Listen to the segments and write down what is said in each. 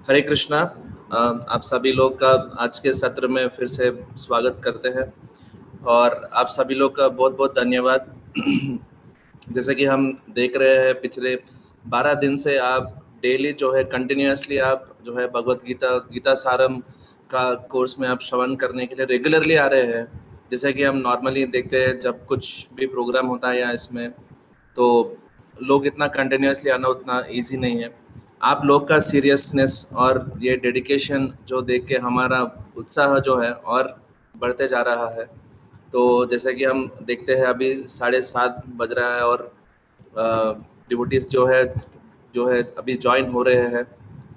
हरे कृष्णा। आप सभी लोग का आज के सत्र में फिर से स्वागत करते हैं और आप सभी लोग का बहुत बहुत धन्यवाद। जैसे कि हम देख रहे हैं पिछले 12 दिन से आप डेली जो है कंटिन्यूअसली आप जो है भगवत गीता गीता सारम का कोर्स में आप श्रवण करने के लिए रेगुलरली आ रहे हैं। जैसे कि हम नॉर्मली देखते हैं जब कुछ भी प्रोग्राम होता है या इसमें तो लोग इतना कंटिन्यूअसली आना उतना इजी नहीं है। आप लोग का सीरियसनेस और ये डेडिकेशन जो देख के हमारा उत्साह जो है और बढ़ते जा रहा है। तो जैसे कि हम देखते हैं अभी 7:30 बज रहा है और डिवोटीज जो है अभी ज्वाइन हो रहे हैं।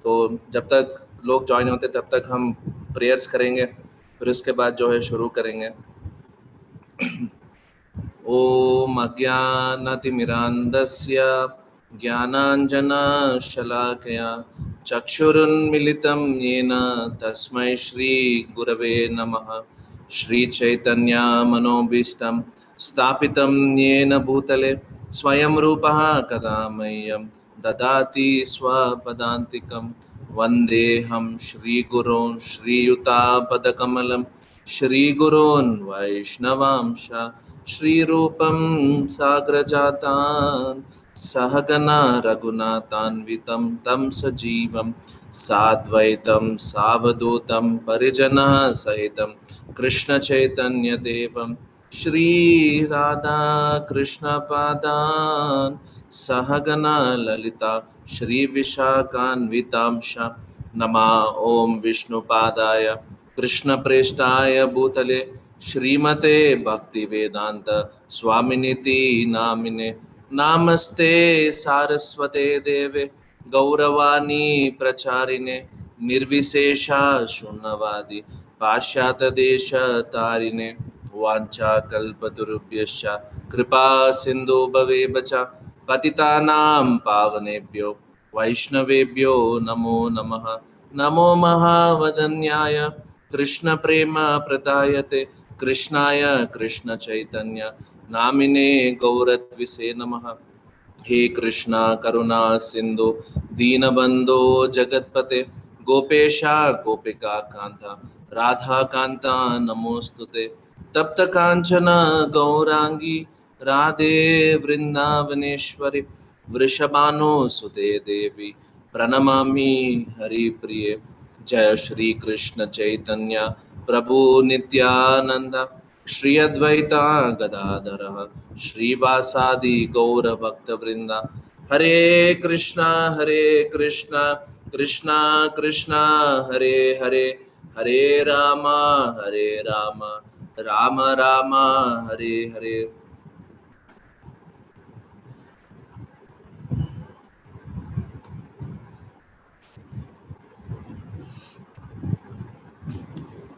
तो जब तक लोग ज्वाइन होते तब तक हम प्रेयर्स करेंगे, फिर उसके बाद जो है शुरू करेंगे। ॐ अज्ञानतिमिरान्धस्य ज्ञानाञ्जनशलाकया चक्षुरुन्मिलितं येन तस्मै श्रीगुरवे नमः। श्रीचैतन्यमनोभीष्टं स्थापितं येन भूतले स्वयं रूपः कदा मह्यं ददाति स्वपदान्तिकं। वन्देऽहं श्रीगुरोन् श्रीयुतापदकमलं श्रीगुरोन् वैष्णवांश श्रीरूपं साग्रजातान् सहगना रघुनाथान्वितं तं सजीवं साद्वैतं सावधूतं परिजनः सहितं कृष्णचैतन्यदेवं श्रीराधाकृष्णपादान् सहगना ललिता श्रीविशाखान्वितांश नमा। ॐ विष्णुपादाय कृष्णप्रेष्ठाय भूतले श्रीमते भक्तिवेदांत स्वामिनिति नामिने नामस्ते सारस्वते देवे गौरवाणी प्रचारिणे निर्विशेषा शून्यवादी पाश्चात्यदेशतारिणे वाञ्छाकल्पतरुभ्यश्च कृपा सिन्धु भवेव च पतितानां पावनेभ्यो वैष्णवेभ्यो नमो नमः। नमो महावदन्याय कृष्ण प्रेम प्रदायते कृष्णाय कृष्ण चैतन्य नामिने गौरत्विसे नमः। हे कृष्णा करुणा सिंधु दीनबंधो जगतपते गोपेशा गोपिका कांता राधा कांता नमोस्तुते। तप्त कांचन गौरांगी राधे वृंदावनेश्वरी वृषभानुसुते देवी प्रणमामि हरिप्रिये। जय श्री कृष्ण चैतन्य प्रभु नित्यानंद श्री अद्वैता गदाधर श्रीवासादि गौर भक्त वृंदा। हरे कृष्णा कृष्णा कृष्णा हरे हरे, हरे राम राम राम हरे हरे।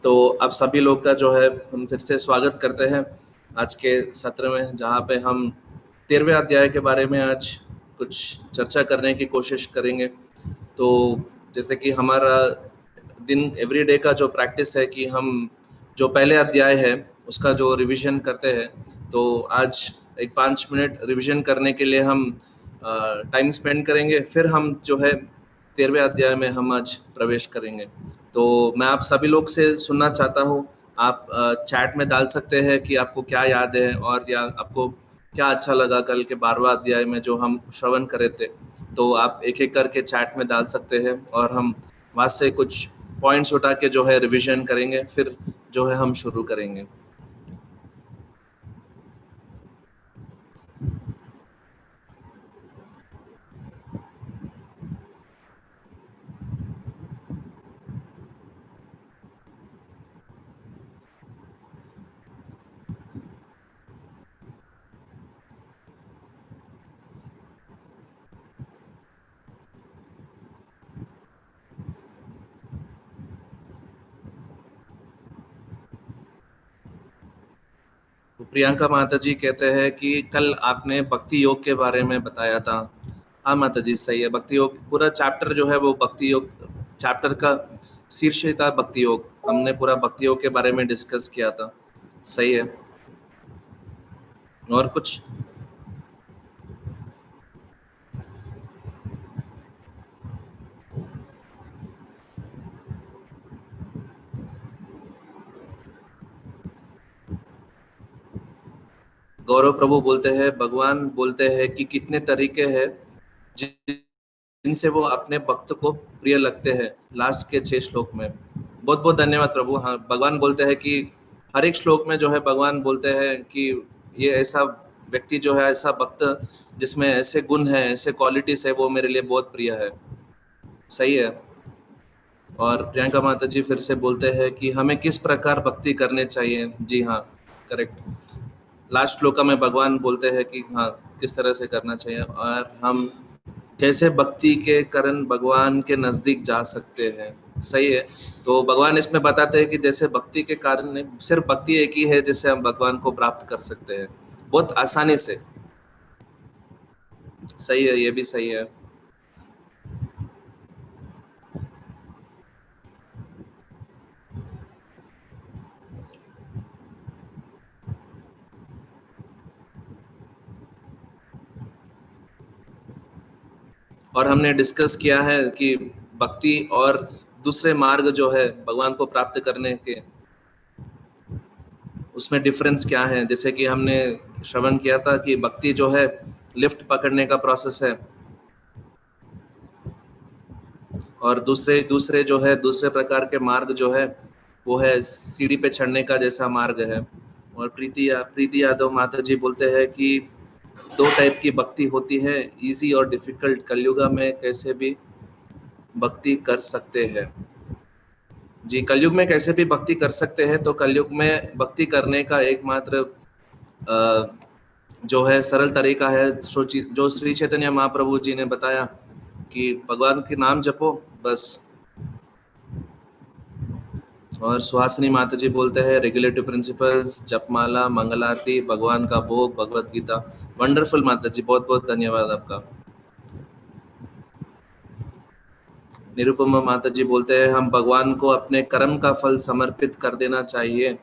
तो आप सभी लोग का जो है हम फिर से स्वागत करते हैं आज के सत्र में, जहाँ पे हम 13वें अध्याय के बारे में आज कुछ चर्चा करने की कोशिश करेंगे। तो जैसे कि हमारा दिन एवरीडे का जो प्रैक्टिस है कि हम जो पहले अध्याय है उसका जो रिवीजन करते हैं, तो आज एक 5 मिनट रिवीजन करने के लिए हम टाइम स्पेंड करेंगे। फिर हम जो है 13वें अध्याय में हम आज प्रवेश करेंगे। तो मैं आप सभी लोग से सुनना चाहता हूँ, आप चैट में डाल सकते हैं कि आपको क्या याद है और या आपको क्या अच्छा लगा कल के 12वां अध्याय में जो हम श्रवण करे थे। तो आप एक एक करके चैट में डाल सकते हैं और हम वहाँ से कुछ पॉइंट्स उठा के जो है रिवीजन करेंगे, फिर जो है हम शुरू करेंगे। तो प्रियंका माता जी कहते हैं कि कल आपने भक्ति योग के बारे में बताया था। हाँ माता जी, सही है। भक्ति योग पूरा चैप्टर जो है वो भक्ति योग चैप्टर का शीर्ष ही था भक्ति योग। हमने पूरा भक्ति योग के बारे में डिस्कस किया था। सही है। और कुछ? गौरव प्रभु बोलते हैं, भगवान बोलते हैं कि कितने तरीके हैं जिनसे वो अपने भक्त को प्रिय लगते हैं, लास्ट के 6 श्लोक में। बहुत बहुत धन्यवाद प्रभु। हाँ, भगवान बोलते हैं कि हर एक श्लोक में जो है भगवान बोलते हैं कि ये ऐसा व्यक्ति जो है, ऐसा भक्त जिसमें ऐसे गुण है, ऐसे क्वालिटीज है, वो मेरे लिए बहुत प्रिय है। सही है। और प्रियंका माता जी फिर से बोलते हैं कि हमें किस प्रकार भक्ति करने चाहिए। जी हाँ, करेक्ट। लास्ट श्लोक में भगवान बोलते हैं कि हाँ, किस तरह से करना चाहिए और हम कैसे भक्ति के कारण भगवान के नजदीक जा सकते हैं। सही है। तो भगवान इसमें बताते हैं कि जैसे भक्ति के कारण नहीं, सिर्फ भक्ति एक ही है जिससे हम भगवान को प्राप्त कर सकते हैं बहुत आसानी से। सही है, ये भी सही है। और हमने डिस्कस किया है कि भक्ति और दूसरे मार्ग जो है भगवान को प्राप्त करने के, उसमें डिफरेंस क्या है। जैसे कि हमने श्रवण किया था कि भक्ति जो है लिफ्ट पकड़ने का प्रोसेस है, और दूसरे दूसरे जो है दूसरे प्रकार के मार्ग जो है वो है सीढ़ी पे चढ़ने का जैसा मार्ग है। और प्रीति यादव माता जी बोलते हैं कि 2 टाइप की भक्ति होती है, इजी और डिफिकल्ट। कलयुगा में कैसे भी भक्ति कर सकते हैं। जी, कलयुग में कैसे भी भक्ति कर सकते हैं। तो कलयुग में भक्ति करने का एकमात्र जो है सरल तरीका है, जो श्री चैतन्य महाप्रभु जी ने बताया कि भगवान के नाम जपो बस। और सुहासिनी माता जी बोलते हैं रेगुलेटिव प्रिंसिपल्स, जपमाला, मंगल आरती, भगवान का भोग, भगवत गीता। वंडरफुल माता जी, बहुत बहुत धन्यवाद आपका। निरुपमा माता जी बोलते हैं हम भगवान को अपने कर्म का फल समर्पित कर देना चाहिए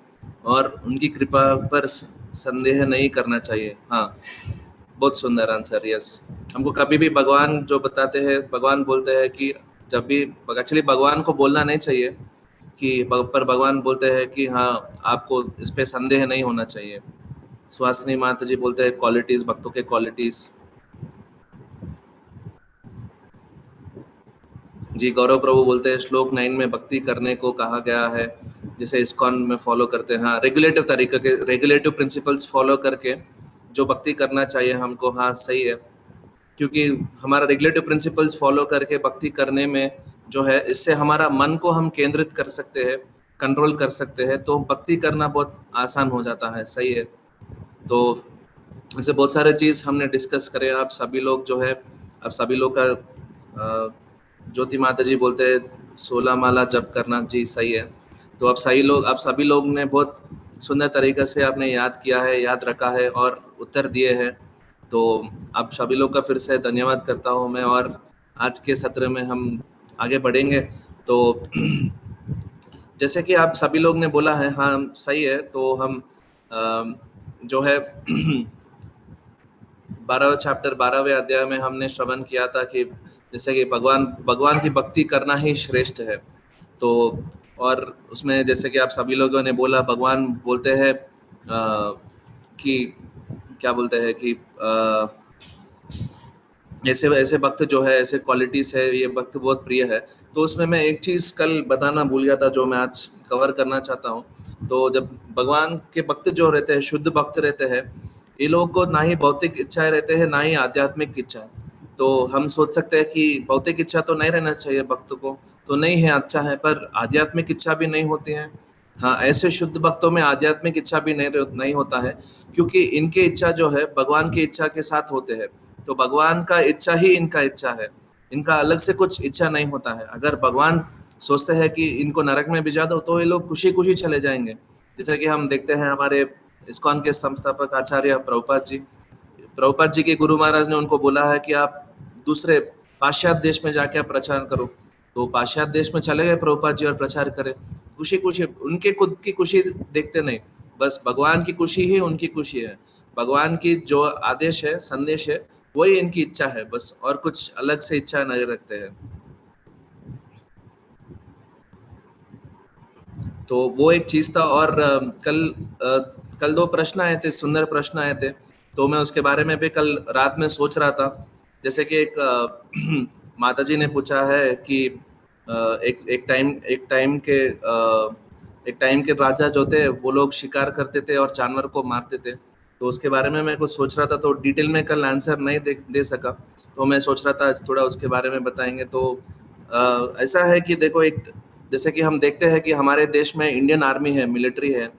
और उनकी कृपा पर संदेह नहीं करना चाहिए। हाँ, बहुत सुंदर आंसर। यस, हमको कभी भी भगवान जो बताते हैं, भगवान बोलते हैं कि जब भी, एक्चुअली भगवान को बोलना नहीं चाहिए कि पर भगवान बोलते हैं कि हाँ, आपको इस पे संदेह नहीं होना चाहिए। सुहासिनी माता जी बोलते हैं क्वालिटीज, भक्तों के क्वालिटीज। जी, गौरव प्रभु बोलते हैं श्लोक 9 में भक्ति करने को कहा गया है जिसे इस्कॉन में फॉलो करते हैं। हाँ, रेगुलेटिव तरीके के, रेगुलेटिव प्रिंसिपल्स फॉलो करके जो भक्ति करना चाहिए हमको। हाँ, सही है। क्योंकि हमारा रेगुलेटिव प्रिंसिपल्स फॉलो करके भक्ति करने में जो है, इससे हमारा मन को हम केंद्रित कर सकते हैं, कंट्रोल कर सकते हैं, तो भक्ति करना बहुत आसान हो जाता है। सही है। तो ऐसे बहुत सारे चीज हमने डिस्कस करे। आप सभी लोग जो है, आप सभी लोग का ज्योति माता जी बोलते हैं 16 माला जप करना। जी, सही है। तो आप सभी लोग ने बहुत सुंदर तरीके से आपने याद किया है, याद रखा है और उत्तर दिए हैं। तो आप सभी लोग का फिर से धन्यवाद करता हूँ मैं। और आज के सत्र में हम आगे बढ़ेंगे। तो जैसे कि आप सभी लोग ने बोला है, हाँ सही है। तो हम जो है 12वें चैप्टर 12वें अध्याय में हमने श्रवण किया था कि जैसे कि भगवान भगवान की भक्ति करना ही श्रेष्ठ है। तो और उसमें जैसे कि आप सभी लोगों ने बोला, भगवान बोलते हैं कि क्या बोलते हैं कि ऐसे ऐसे भक्त जो है, ऐसे क्वालिटीज है, ये भक्त बहुत प्रिय है। तो उसमें मैं एक चीज कल बताना भूल गया था जो मैं आज कवर करना चाहता हूँ। तो जब भगवान के भक्त जो रहते हैं, शुद्ध भक्त रहते हैं, ये लोगों को ना ही भौतिक इच्छाएं रहते हैं, ना ही आध्यात्मिक इच्छा। तो हम सोच सकते हैं कि भौतिक इच्छा तो नहीं रहना चाहिए भक्त को, तो नहीं है, अच्छा है, पर आध्यात्मिक इच्छा भी नहीं होती है। हाँ, ऐसे शुद्ध भक्तों में आध्यात्मिक इच्छा भी नहीं होता है, क्योंकि इनकी इच्छा जो है भगवान की इच्छा के साथ होते हैं। तो भगवान का इच्छा ही इनका इच्छा है, इनका अलग से कुछ इच्छा नहीं होता है। अगर भगवान सोचते हैं कि इनको नरक में भिजा दो, तो ये लोग खुशी खुशी चले जाएंगे। जैसे कि हम देखते हैं हमारे इस्कॉन के संस्थापक आचार्य प्रभुपाद जी के गुरु महाराज ने उनको बोला है कि आप दूसरे पाश्चात्य देश में जाके आप प्रचार करो। तो पाश्चात्य देश में चले गए प्रभुपाद जी और प्रचार करे, खुशी खुशी। उनके खुद की खुशी देखते नहीं, बस भगवान की खुशी ही उनकी खुशी है। भगवान की जो आदेश है, संदेश है, वही इनकी इच्छा है बस, और कुछ अलग से इच्छा नहीं रखते हैं। तो वो एक चीज था। और कल कल 2 प्रश्न आए थे, सुंदर प्रश्न आए थे, तो मैं उसके बारे में भी कल रात में सोच रहा था। जैसे कि एक माताजी ने पूछा है कि एक एक टाइम के राजा जो थे वो लोग शिकार करते थे और जानवर को मारते थे। तो उसके बारे में मैं कुछ सोच रहा था, तो डिटेल में कल आंसर नहीं दे सका। तो मैं सोच रहा था आज थोड़ा उसके बारे में बताएंगे। तो ऐसा है कि देखो, एक जैसे कि हम देखते हैं कि हमारे देश में इंडियन आर्मी है, मिलिट्री है,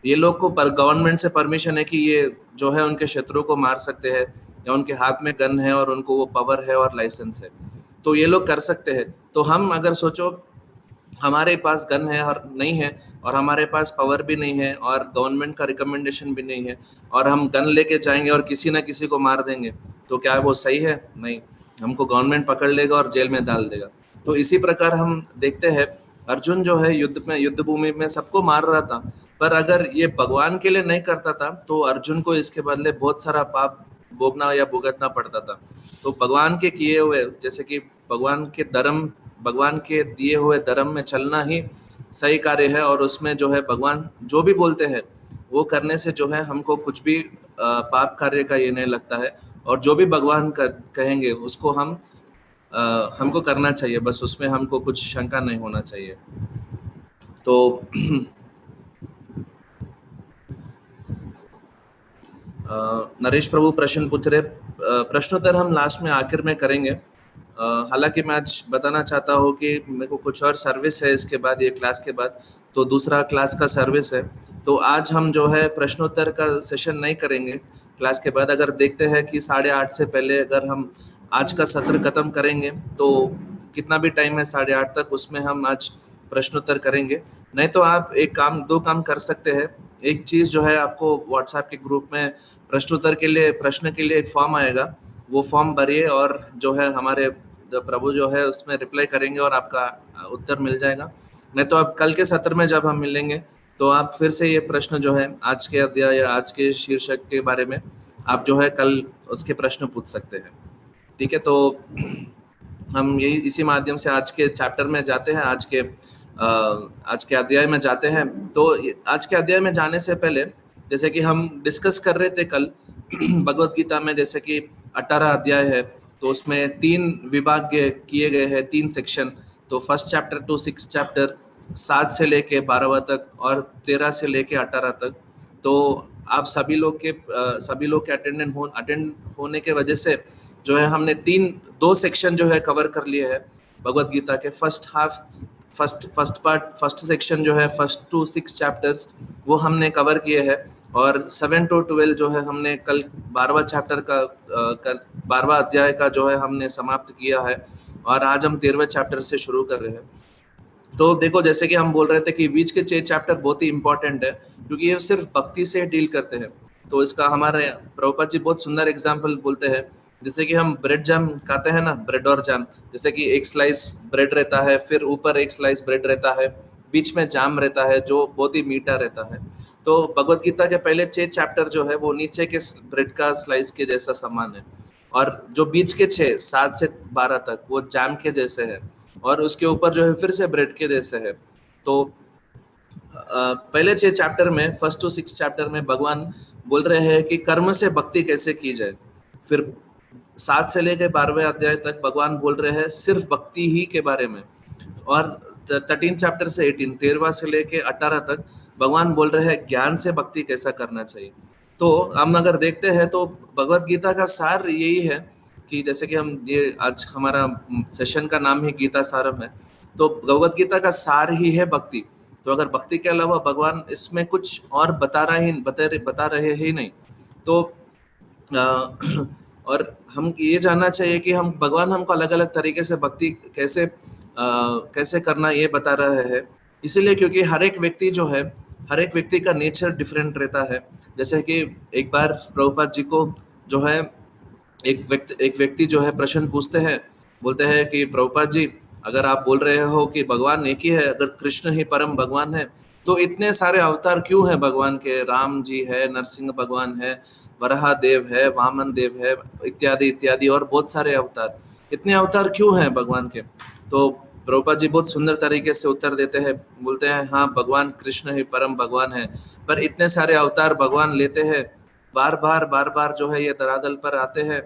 ये लोग को पर गवर्नमेंट से परमिशन है कि ये जो है उनके शत्रु को मार सकते हैं, या उनके हाथ में गन है और उनको वो पावर है और लाइसेंस है, तो ये लोग कर सकते हैं। तो हम अगर सोचो, हमारे पास गन है और नहीं है, और हमारे पास पावर भी नहीं है, और गवर्नमेंट का रिकमेंडेशन भी नहीं है, और हम गन लेके जाएंगे और किसी ना किसी को मार देंगे, तो क्या वो सही है? नहीं, हमको गवर्नमेंट पकड़ लेगा और जेल में डाल देगा। तो इसी प्रकार हम देखते हैं, अर्जुन जो है युद्ध भूमि में सबको मार रहा था, पर अगर ये भगवान के लिए नहीं करता था तो अर्जुन को इसके बदले बहुत सारा पाप भोगना या भुगतना पड़ता था। तो भगवान के किए हुए, जैसे कि भगवान के दिए हुए धर्म में चलना ही सही कार्य है, और उसमें जो है भगवान जो भी बोलते हैं वो करने से जो है हमको कुछ भी पाप कार्य का ये नहीं लगता है, और जो भी भगवान कहेंगे उसको हमको करना चाहिए, बस उसमें हमको कुछ शंका नहीं होना चाहिए। तो नरेश प्रभु प्रश्न पूछ रहे, प्रश्नोत्तर हम लास्ट में आखिर में करेंगे। हालांकि मैं आज बताना चाहता हूँ कि मेरे को कुछ और सर्विस है इसके बाद, ये क्लास के बाद, तो दूसरा क्लास का सर्विस है। तो आज हम जो है प्रश्नोत्तर का सेशन नहीं करेंगे क्लास के बाद। अगर देखते हैं कि 8:30 से पहले अगर हम आज का सत्र खत्म करेंगे, तो कितना भी टाइम है 8:30 तक, उसमें हम आज प्रश्नोत्तर करेंगे। नहीं तो आप एक काम, 2 काम कर सकते हैं। एक चीज़ जो है, आपको व्हाट्सएप के ग्रुप में प्रश्नोत्तर के लिए, प्रश्न के लिए एक फॉर्म आएगा, वो फॉर्म भरिए, और जो है हमारे प्रभु जो है उसमें रिप्लाई करेंगे और आपका उत्तर मिल जाएगा। नहीं तो अब कल के सत्र में जब हम मिलेंगे, तो आप फिर से ये प्रश्न जो है आज के अध्याय या आज के शीर्षक के बारे में आप जो है कल उसके प्रश्न पूछ सकते हैं। ठीक है, तो हम यही इसी माध्यम से आज के चैप्टर में जाते हैं, आज के अध्याय में जाते हैं। तो आज के अध्याय में जाने से पहले, जैसे कि हम डिस्कस कर रहे थे कल भगवत गीता में, जैसे कि 18 अध्याय है, तो उसमें 3 विभाग किए गए हैं, 3 सेक्शन। तो फर्स्ट चैप्टर टू 6 चैप्टर, 7 से लेके 12वां तक, और 13 से लेके 18 तक। तो आप सभी लोग के अटेंड होने के वजह से जो है हमने 2 सेक्शन जो है कवर कर लिए हैं भगवत गीता के। फर्स्ट सेक्शन जो है, फर्स्ट टू 6 चैप्टर्स, वो हमने कवर किए हैं, और 7 to 12 जो है हमने कल 12वां चैप्टर का, कल 12वां अध्याय का जो है हमने समाप्त किया है, और आज हम 13वें चैप्टर से शुरू कर रहे हैं। तो देखो, जैसे कि हम बोल रहे थे कि बीच के 6 चैप्टर बहुत ही इंपॉर्टेंट है, क्योंकि ये सिर्फ भक्ति से डील करते हैं। तो इसका हमारे प्रभुपाद जी बहुत सुंदर एग्जाम्पल बोलते हैं। जैसे कि हम ब्रेड जैम खाते हैं ना, ब्रेड और जैम, जैसे कि एक स्लाइस ब्रेड रहता है, फिर ऊपर एक स्लाइस ब्रेड रहता है, बीच में जाम रहता है जो बहुत ही मीठा रहता है। तो भगवत गीता के पहले 6 चैप्टर जो है वो नीचे के ब्रेड का स्लाइस के जैसा समान है, और जो बीच के 6, 7 से 12 तक, वो जैम के जैसे है, और उसके ऊपर जो है फिर से ब्रेड के जैसे है। तो पहले 6 चैप्टर में, फर्स्ट टू 6 चैप्टर में भगवान बोल रहे हैं कि कर्म से भक्ति कैसे की जाए। फिर 7 से लेकर 12वें अध्याय तक भगवान बोल रहे हैं सिर्फ भक्ति ही के बारे में, और 13 चैप्टर से 18, 13वां से लेके 18 तक भगवान बोल रहे हैं ज्ञान से भक्ति कैसा करना चाहिए। तो हम अगर देखते हैं तो भगवत गीता का सार यही है कि, जैसे कि हम ये आज हमारा सेशन का नाम ही गीता सारम है, तो भगवत गीता का सार ही है भक्ति। तो अगर भक्ति के अलावा भगवान इसमें कुछ और बता रहे ही नहीं, तो और हम ये जानना चाहिए कि हम भगवान हमको अलग अलग तरीके से भक्ति कैसे करना ये बता रहे हैं। इसीलिए क्योंकि हर एक व्यक्ति का नेचर डिफरेंट रहता है। जैसे कि एक बार प्रभुपाद जी को जो है एक व्यक्ति जो है प्रश्न पूछते हैं, बोलते हैं कि प्रभुपाद जी, अगर आप बोल रहे हो कि भगवान एक ही है, अगर कृष्ण ही परम भगवान है, तो इतने सारे अवतार क्यों हैं भगवान के? राम जी है, नरसिंह भगवान है, वराह देव है, वामन देव है, इत्यादि इत्यादि, और बहुत सारे अवतार, इतने अवतार क्यों हैं भगवान के? तो प्रभुपाद जी बहुत सुंदर तरीके से उत्तर देते हैं, बोलते हैं हाँ भगवान कृष्ण ही परम भगवान है, पर इतने सारे अवतार भगवान लेते हैं, बार बार जो है ये धरातल पर आते हैं,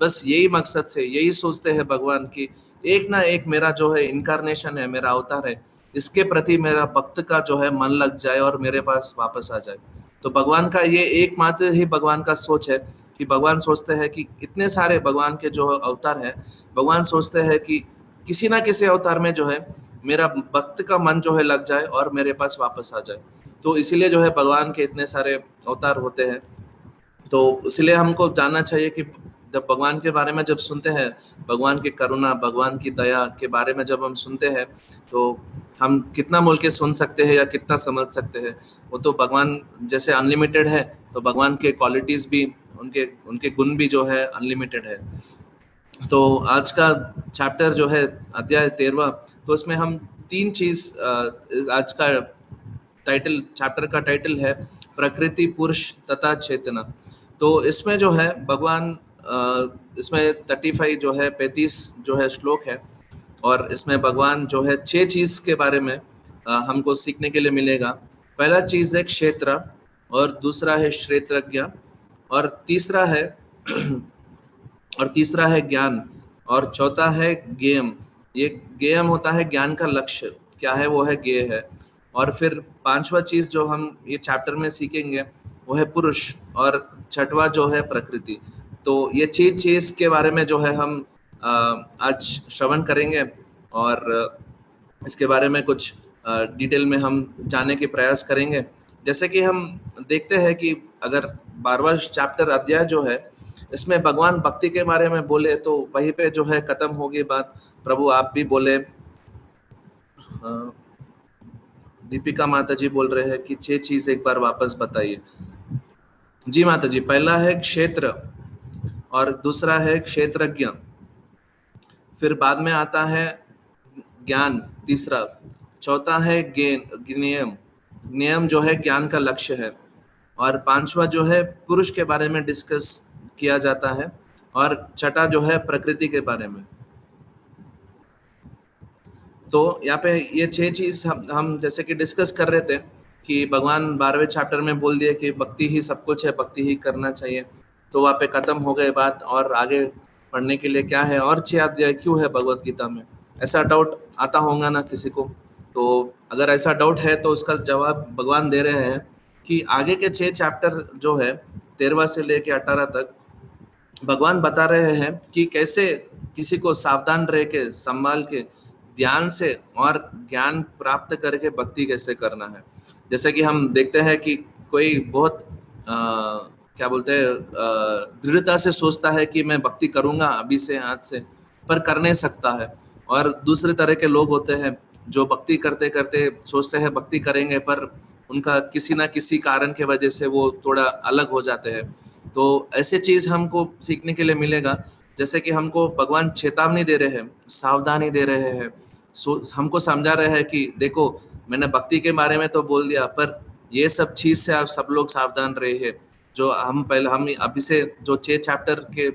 बस यही मकसद से, यही सोचते हैं भगवान की एक ना एक मेरा जो है इनकारनेशन है, मेरा अवतार है, इसके प्रति मेरा भक्त का जो है मन लग जाए और मेरे पास वापस आ जाए। तो भगवान का ये एकमात्र ही भगवान का सोच है कि भगवान सोचते हैं कि इतने सारे भगवान के जो अवतार है, भगवान सोचते हैं कि किसी ना किसी अवतार में जो है मेरा भक्त का मन जो है लग जाए और मेरे पास वापस आ जाए। तो इसीलिए जो है भगवान के इतने सारे अवतार होते हैं। तो इसलिए हमको जानना चाहिए कि जब भगवान के बारे में जब सुनते हैं, भगवान की करुणा, भगवान की दया के बारे में जब हम सुनते हैं, तो हम कितना बोल के सुन सकते हैं या कितना समझ सकते हैं? वो तो भगवान जैसे अनलिमिटेड है, तो भगवान के क्वालिटीज भी, उनके उनके गुण भी जो है अनलिमिटेड है। तो आज का चैप्टर जो है अध्याय 13वां, तो इसमें हम तीन चीज, आज का टाइटल, चैप्टर का टाइटल है प्रकृति, पुरुष तथा चेतना। तो इसमें जो है भगवान, इसमें 35 जो है 35 जो है श्लोक है, और इसमें भगवान जो है 6 चीज के बारे में हमको सीखने के लिए मिलेगा। पहला चीज है क्षेत्र, और दूसरा है क्षेत्रज्ञ, और तीसरा है ज्ञान, और चौथा है ज्ञेयम। ये ज्ञेयम होता है ज्ञान का लक्ष्य क्या है, वो है ज्ञेय है। और फिर पांचवा चीज जो हम ये चैप्टर में सीखेंगे वो है पुरुष, और छठवा जो है प्रकृति। तो ये चीज के बारे में जो है हम आज श्रवण करेंगे, और इसके बारे में कुछ डिटेल में हम जानने के प्रयास करेंगे। जैसे कि हम देखते हैं कि अगर 12वां चैप्टर अध्याय जो है, इसमें भगवान भक्ति के बारे में बोले, तो वहीं पे जो है खत्म होगी बात। प्रभु आप भी बोले, दीपिका माता जी बोल रहे हैं कि 6 चीज एक बार वापस बताइए। जी माता जी, पहला है क्षेत्र, और दूसरा है क्षेत्रज्ञ, फिर बाद में आता है ज्ञान, तीसरा, चौथा है ज्ञेयम, ज्ञेयम जो है ज्ञान का लक्ष्य है, और पांचवा जो है पुरुष के बारे में डिस्कस किया जाता है, और छठा जो है प्रकृति के बारे में। तो यहाँ पे ये 6 चीज हम जैसे कि डिस्कस कर रहे थे कि भगवान 12वें चैप्टर में बोल दिए कि भक्ति ही सब कुछ है, भक्ति ही करना चाहिए। तो वहाँ पे खत्म हो गए बात, और आगे पढ़ने के लिए क्या है, और 6 अध्याय क्यों है भगवत गीता में? ऐसा डाउट आता होगा ना किसी को? तो अगर ऐसा डाउट है तो उसका जवाब भगवान दे रहे हैं कि आगे के 6 चैप्टर जो है 13वां से लेके 18 तक, भगवान बता रहे हैं कि कैसे किसी को सावधान रह के, संभाल के, ध्यान से और ज्ञान प्राप्त करके भक्ति कैसे करना है। जैसे कि हम देखते हैं कि कोई बहुत क्या बोलते हैं, दृढ़ता से सोचता है कि मैं भक्ति करूंगा अभी से, आज से, पर कर नहीं सकता है। और दूसरे तरह के लोग होते हैं जो भक्ति करते करते सोचते हैं भक्ति करेंगे, पर उनका किसी ना किसी कारण के वजह से वो थोड़ा अलग हो जाते हैं। तो ऐसे चीज हमको सीखने के लिए मिलेगा, जैसे कि हमको भगवान चेतावनी दे रहे हैं, सावधानी दे रहे हैं, हमको समझा रहे हैं कि देखो, मैंने भक्ति के बारे में तो बोल दिया, पर ये सब चीज से आप सब लोग सावधान रहिए। जो हम अभी से जो 6 चैप्टर के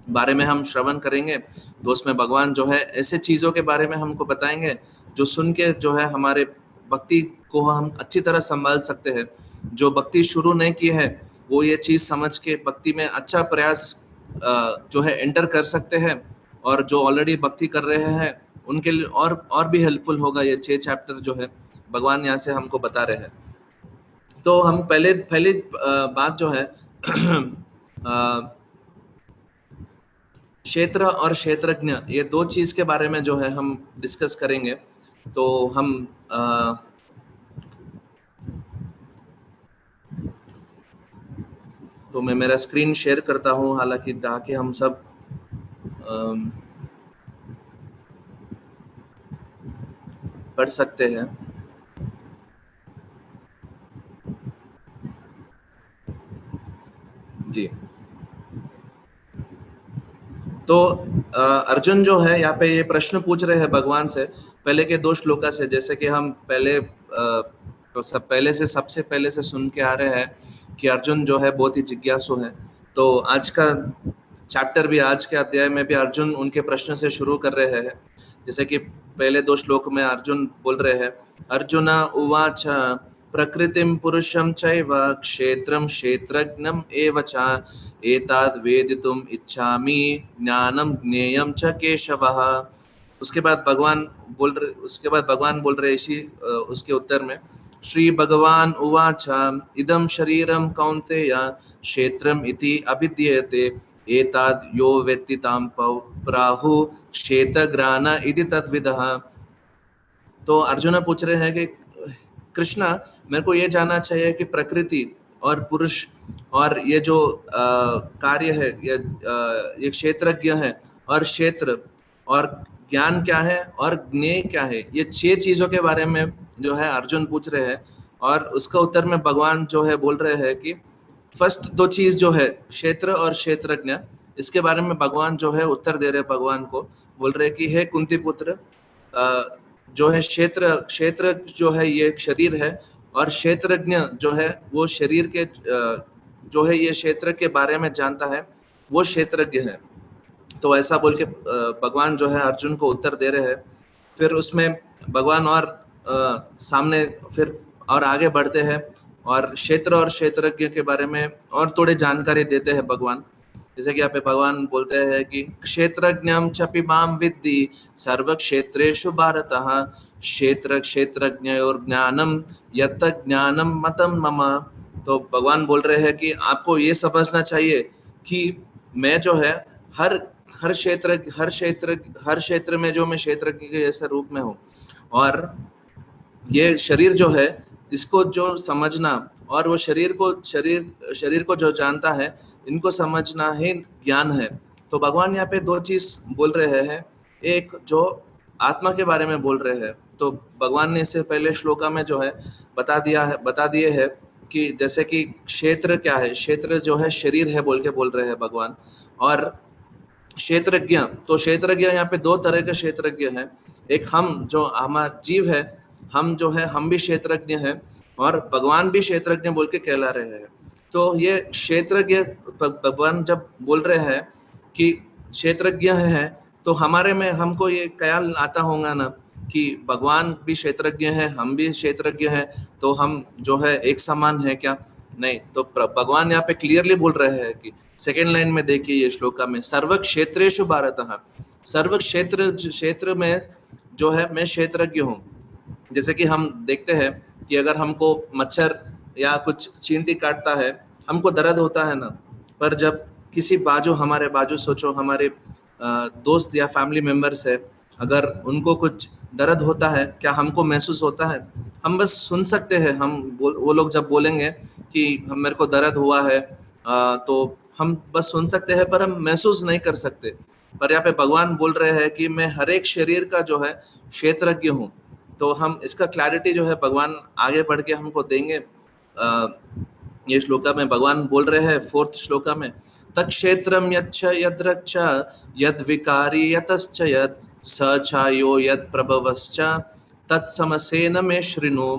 बारे में हम श्रवण करेंगे, तो उसमें भगवान जो है ऐसे चीजों के बारे में हमको बताएंगे जो सुन के जो है हमारे भक्ति को हम अच्छी तरह संभाल सकते हैं। जो भक्ति शुरू नहीं की है, वो ये चीज समझ के भक्ति में अच्छा प्रयास जो है एंटर कर सकते हैं, और जो ऑलरेडी भक्ति कर रहे हैं उनके लिए और भी हेल्पफुल होगा ये 6 चैप्टर जो है भगवान यहाँ से हमको बता रहे हैं। तो हम पहली बात जो है क्षेत्र और क्षेत्रज्ञ, ये 2 चीज के बारे में जो है हम डिस्कस करेंगे। तो हम तो मैं मेरा स्क्रीन शेयर करता हूँ, हालांकि ताकि हम सब पढ़ सकते हैं। जी, तो अर्जुन जो है यहाँ पे ये प्रश्न पूछ रहे हैं भगवान से, पहले के 2 श्लोका से, जैसे कि हम सबसे पहले से सुन के आ रहे हैं कि अर्जुन जो है बहुत ही जिज्ञासु है। तो आज का चैप्टर भी, आज के अध्याय में भी अर्जुन उनके प्रश्न से शुरू कर रहे हैं। जैसे कि पहले 2 श्लोक में अर्जुन बोल रहे हैं, अर्जुन उवाच प्रकृतिं पुरुषं चैव क्षेत्रं क्षेत्रज्ञम् एव च एतद् वेदितुम् इच्छामि ज्ञानं ज्ञेयं च केशवः। उसके बाद भगवान बोल रहे इसी उसके उत्तर में, श्री भगवान उवाच इदं शरीरं कौन्तेय क्षेत्रम् इति अभिधीयते एतद् यो वेत्ति तं प्राहुः क्षेत्रज्ञान इति तद्विदः। तो अर्जुन पूछ रहे हैं कि कृष्णा, मेरे को ये जानना चाहिए कि प्रकृति और पुरुष और ये जो कार्य है, ये क्षेत्रज्ञ है और क्षेत्र और ज्ञान क्या है और ज्ञेय क्या है, ये 6 चीजों के बारे में जो है अर्जुन पूछ रहे हैं। और उसका उत्तर में भगवान जो है बोल रहे हैं कि फर्स्ट 2 चीज जो है क्षेत्र और क्षेत्रज्ञ, इसके बारे में भगवान जो है उत्तर दे रहे भगवान को, बोल रहे कि हे कुंती पुत्र, जो है क्षेत्र जो है ये शरीर है और क्षेत्रज्ञ जो है वो शरीर के जो है ये क्षेत्र के बारे में जानता है, वो क्षेत्रज्ञ है। तो ऐसा बोल के भगवान जो है अर्जुन को उत्तर दे रहे हैं। फिर उसमें भगवान और सामने फिर और आगे बढ़ते हैं और क्षेत्र और क्षेत्रज्ञ के बारे में और थोड़ी जानकारी देते हैं भगवान। जैसे कि यहाँ पे भगवान बोलते हैं कि क्षेत्रज्ञं चपि मां विद्धि सर्व क्षेत्रेषु भारतः क्षेत्र क्षेत्रज्ञयोर ज्ञानम यत् ज्ञानम मतम मम। तो भगवान बोल रहे हैं कि आपको ये समझना चाहिए कि मैं जो है हर क्षेत्र में जो मैं क्षेत्रज्ञ के जैसे रूप में हूँ, और ये शरीर जो है इसको जो समझना और वो शरीर को जो जानता है, इनको समझना ही ज्ञान है। तो भगवान यहाँ पे 2 चीज बोल रहे हैं, एक जो आत्मा के बारे में बोल रहे हैं। तो भगवान ने इससे पहले श्लोका में जो है बता दिए है कि जैसे कि क्षेत्र क्या है, क्षेत्र जो है शरीर है बोल रहे हैं भगवान। और क्षेत्रज्ञ, तो क्षेत्रज्ञ यहाँ पे 2 तरह के क्षेत्रज्ञ हैं। एक हम जो हमारा जीव है, हम जो है हम भी क्षेत्रज्ञ हैं और भगवान भी क्षेत्रज्ञ बोल के कहला रहे हैं। तो ये क्षेत्रज्ञ भगवान जब बोल रहे हैं कि क्षेत्रज्ञ है, तो हमारे में हमको ये ख्याल आता होगा ना कि भगवान भी क्षेत्रज्ञ है, हम भी क्षेत्रज्ञ हैं, तो हम जो है एक समान है क्या? नहीं। तो भगवान यहाँ पे क्लियरली बोल रहे हैं कि सेकेंड लाइन में देखिए ये श्लोका में, सर्व क्षेत्रेषु भारतः, सर्व क्षेत्र में जो है मैं क्षेत्रज्ञ हूँ। जैसे कि हम देखते हैं कि अगर हमको मच्छर या कुछ चींटी काटता है, हमको दर्द होता है ना, पर जब किसी हमारे बाजू सोचो, हमारे दोस्त या फैमिली मेंबर्स है, अगर उनको कुछ दर्द होता है, क्या हमको महसूस होता है? हम बस सुन सकते हैं, वो लोग जब बोलेंगे कि मेरे को दर्द हुआ है, तो हम बस सुन सकते हैं, पर हम महसूस नहीं कर सकते। पर यहाँ पे भगवान बोल रहे हैं कि मैं हर एक शरीर का जो है क्षेत्रज्ञ हूँ। तो हम इसका क्लैरिटी जो है भगवान आगे बढ़ के हमको देंगे। ये श्लोका में भगवान बोल रहे हैं 4th श्लोका में, तत्क्षेत्रम यच्छ यद्रच्छ यद विकारी यतश्च यद सचायो यद प्रभवश्च तत्समसेन में शृणु।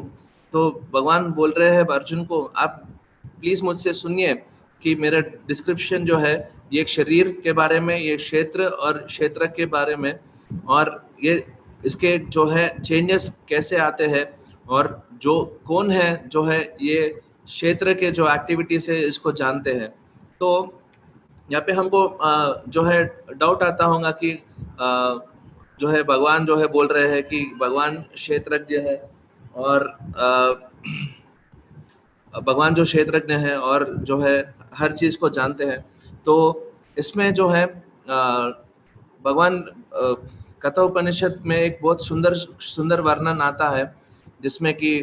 तो भगवान बोल रहे हैं अर्जुन को, आप प्लीज मुझसे सुनिए कि मेरा डिस्क्रिप्शन जो है ये शरीर के बारे में, ये क्षेत्र और क्षेत्र के बारे में, और ये इसके जो है चेंजेस कैसे आते हैं, और जो कौन है जो है ये क्षेत्र के जो एक्टिविटीज है इसको जानते हैं। तो यहाँ पे हमको जो है डाउट आता होगा कि जो है भगवान जो है बोल रहे हैं कि भगवान क्षेत्रज्ञ है, और भगवान जो क्षेत्रज्ञ है और जो है हर चीज को जानते हैं। तो इसमें जो है भगवान कथा उपनिषद में एक बहुत सुंदर वर्णन आता है, जिसमें कि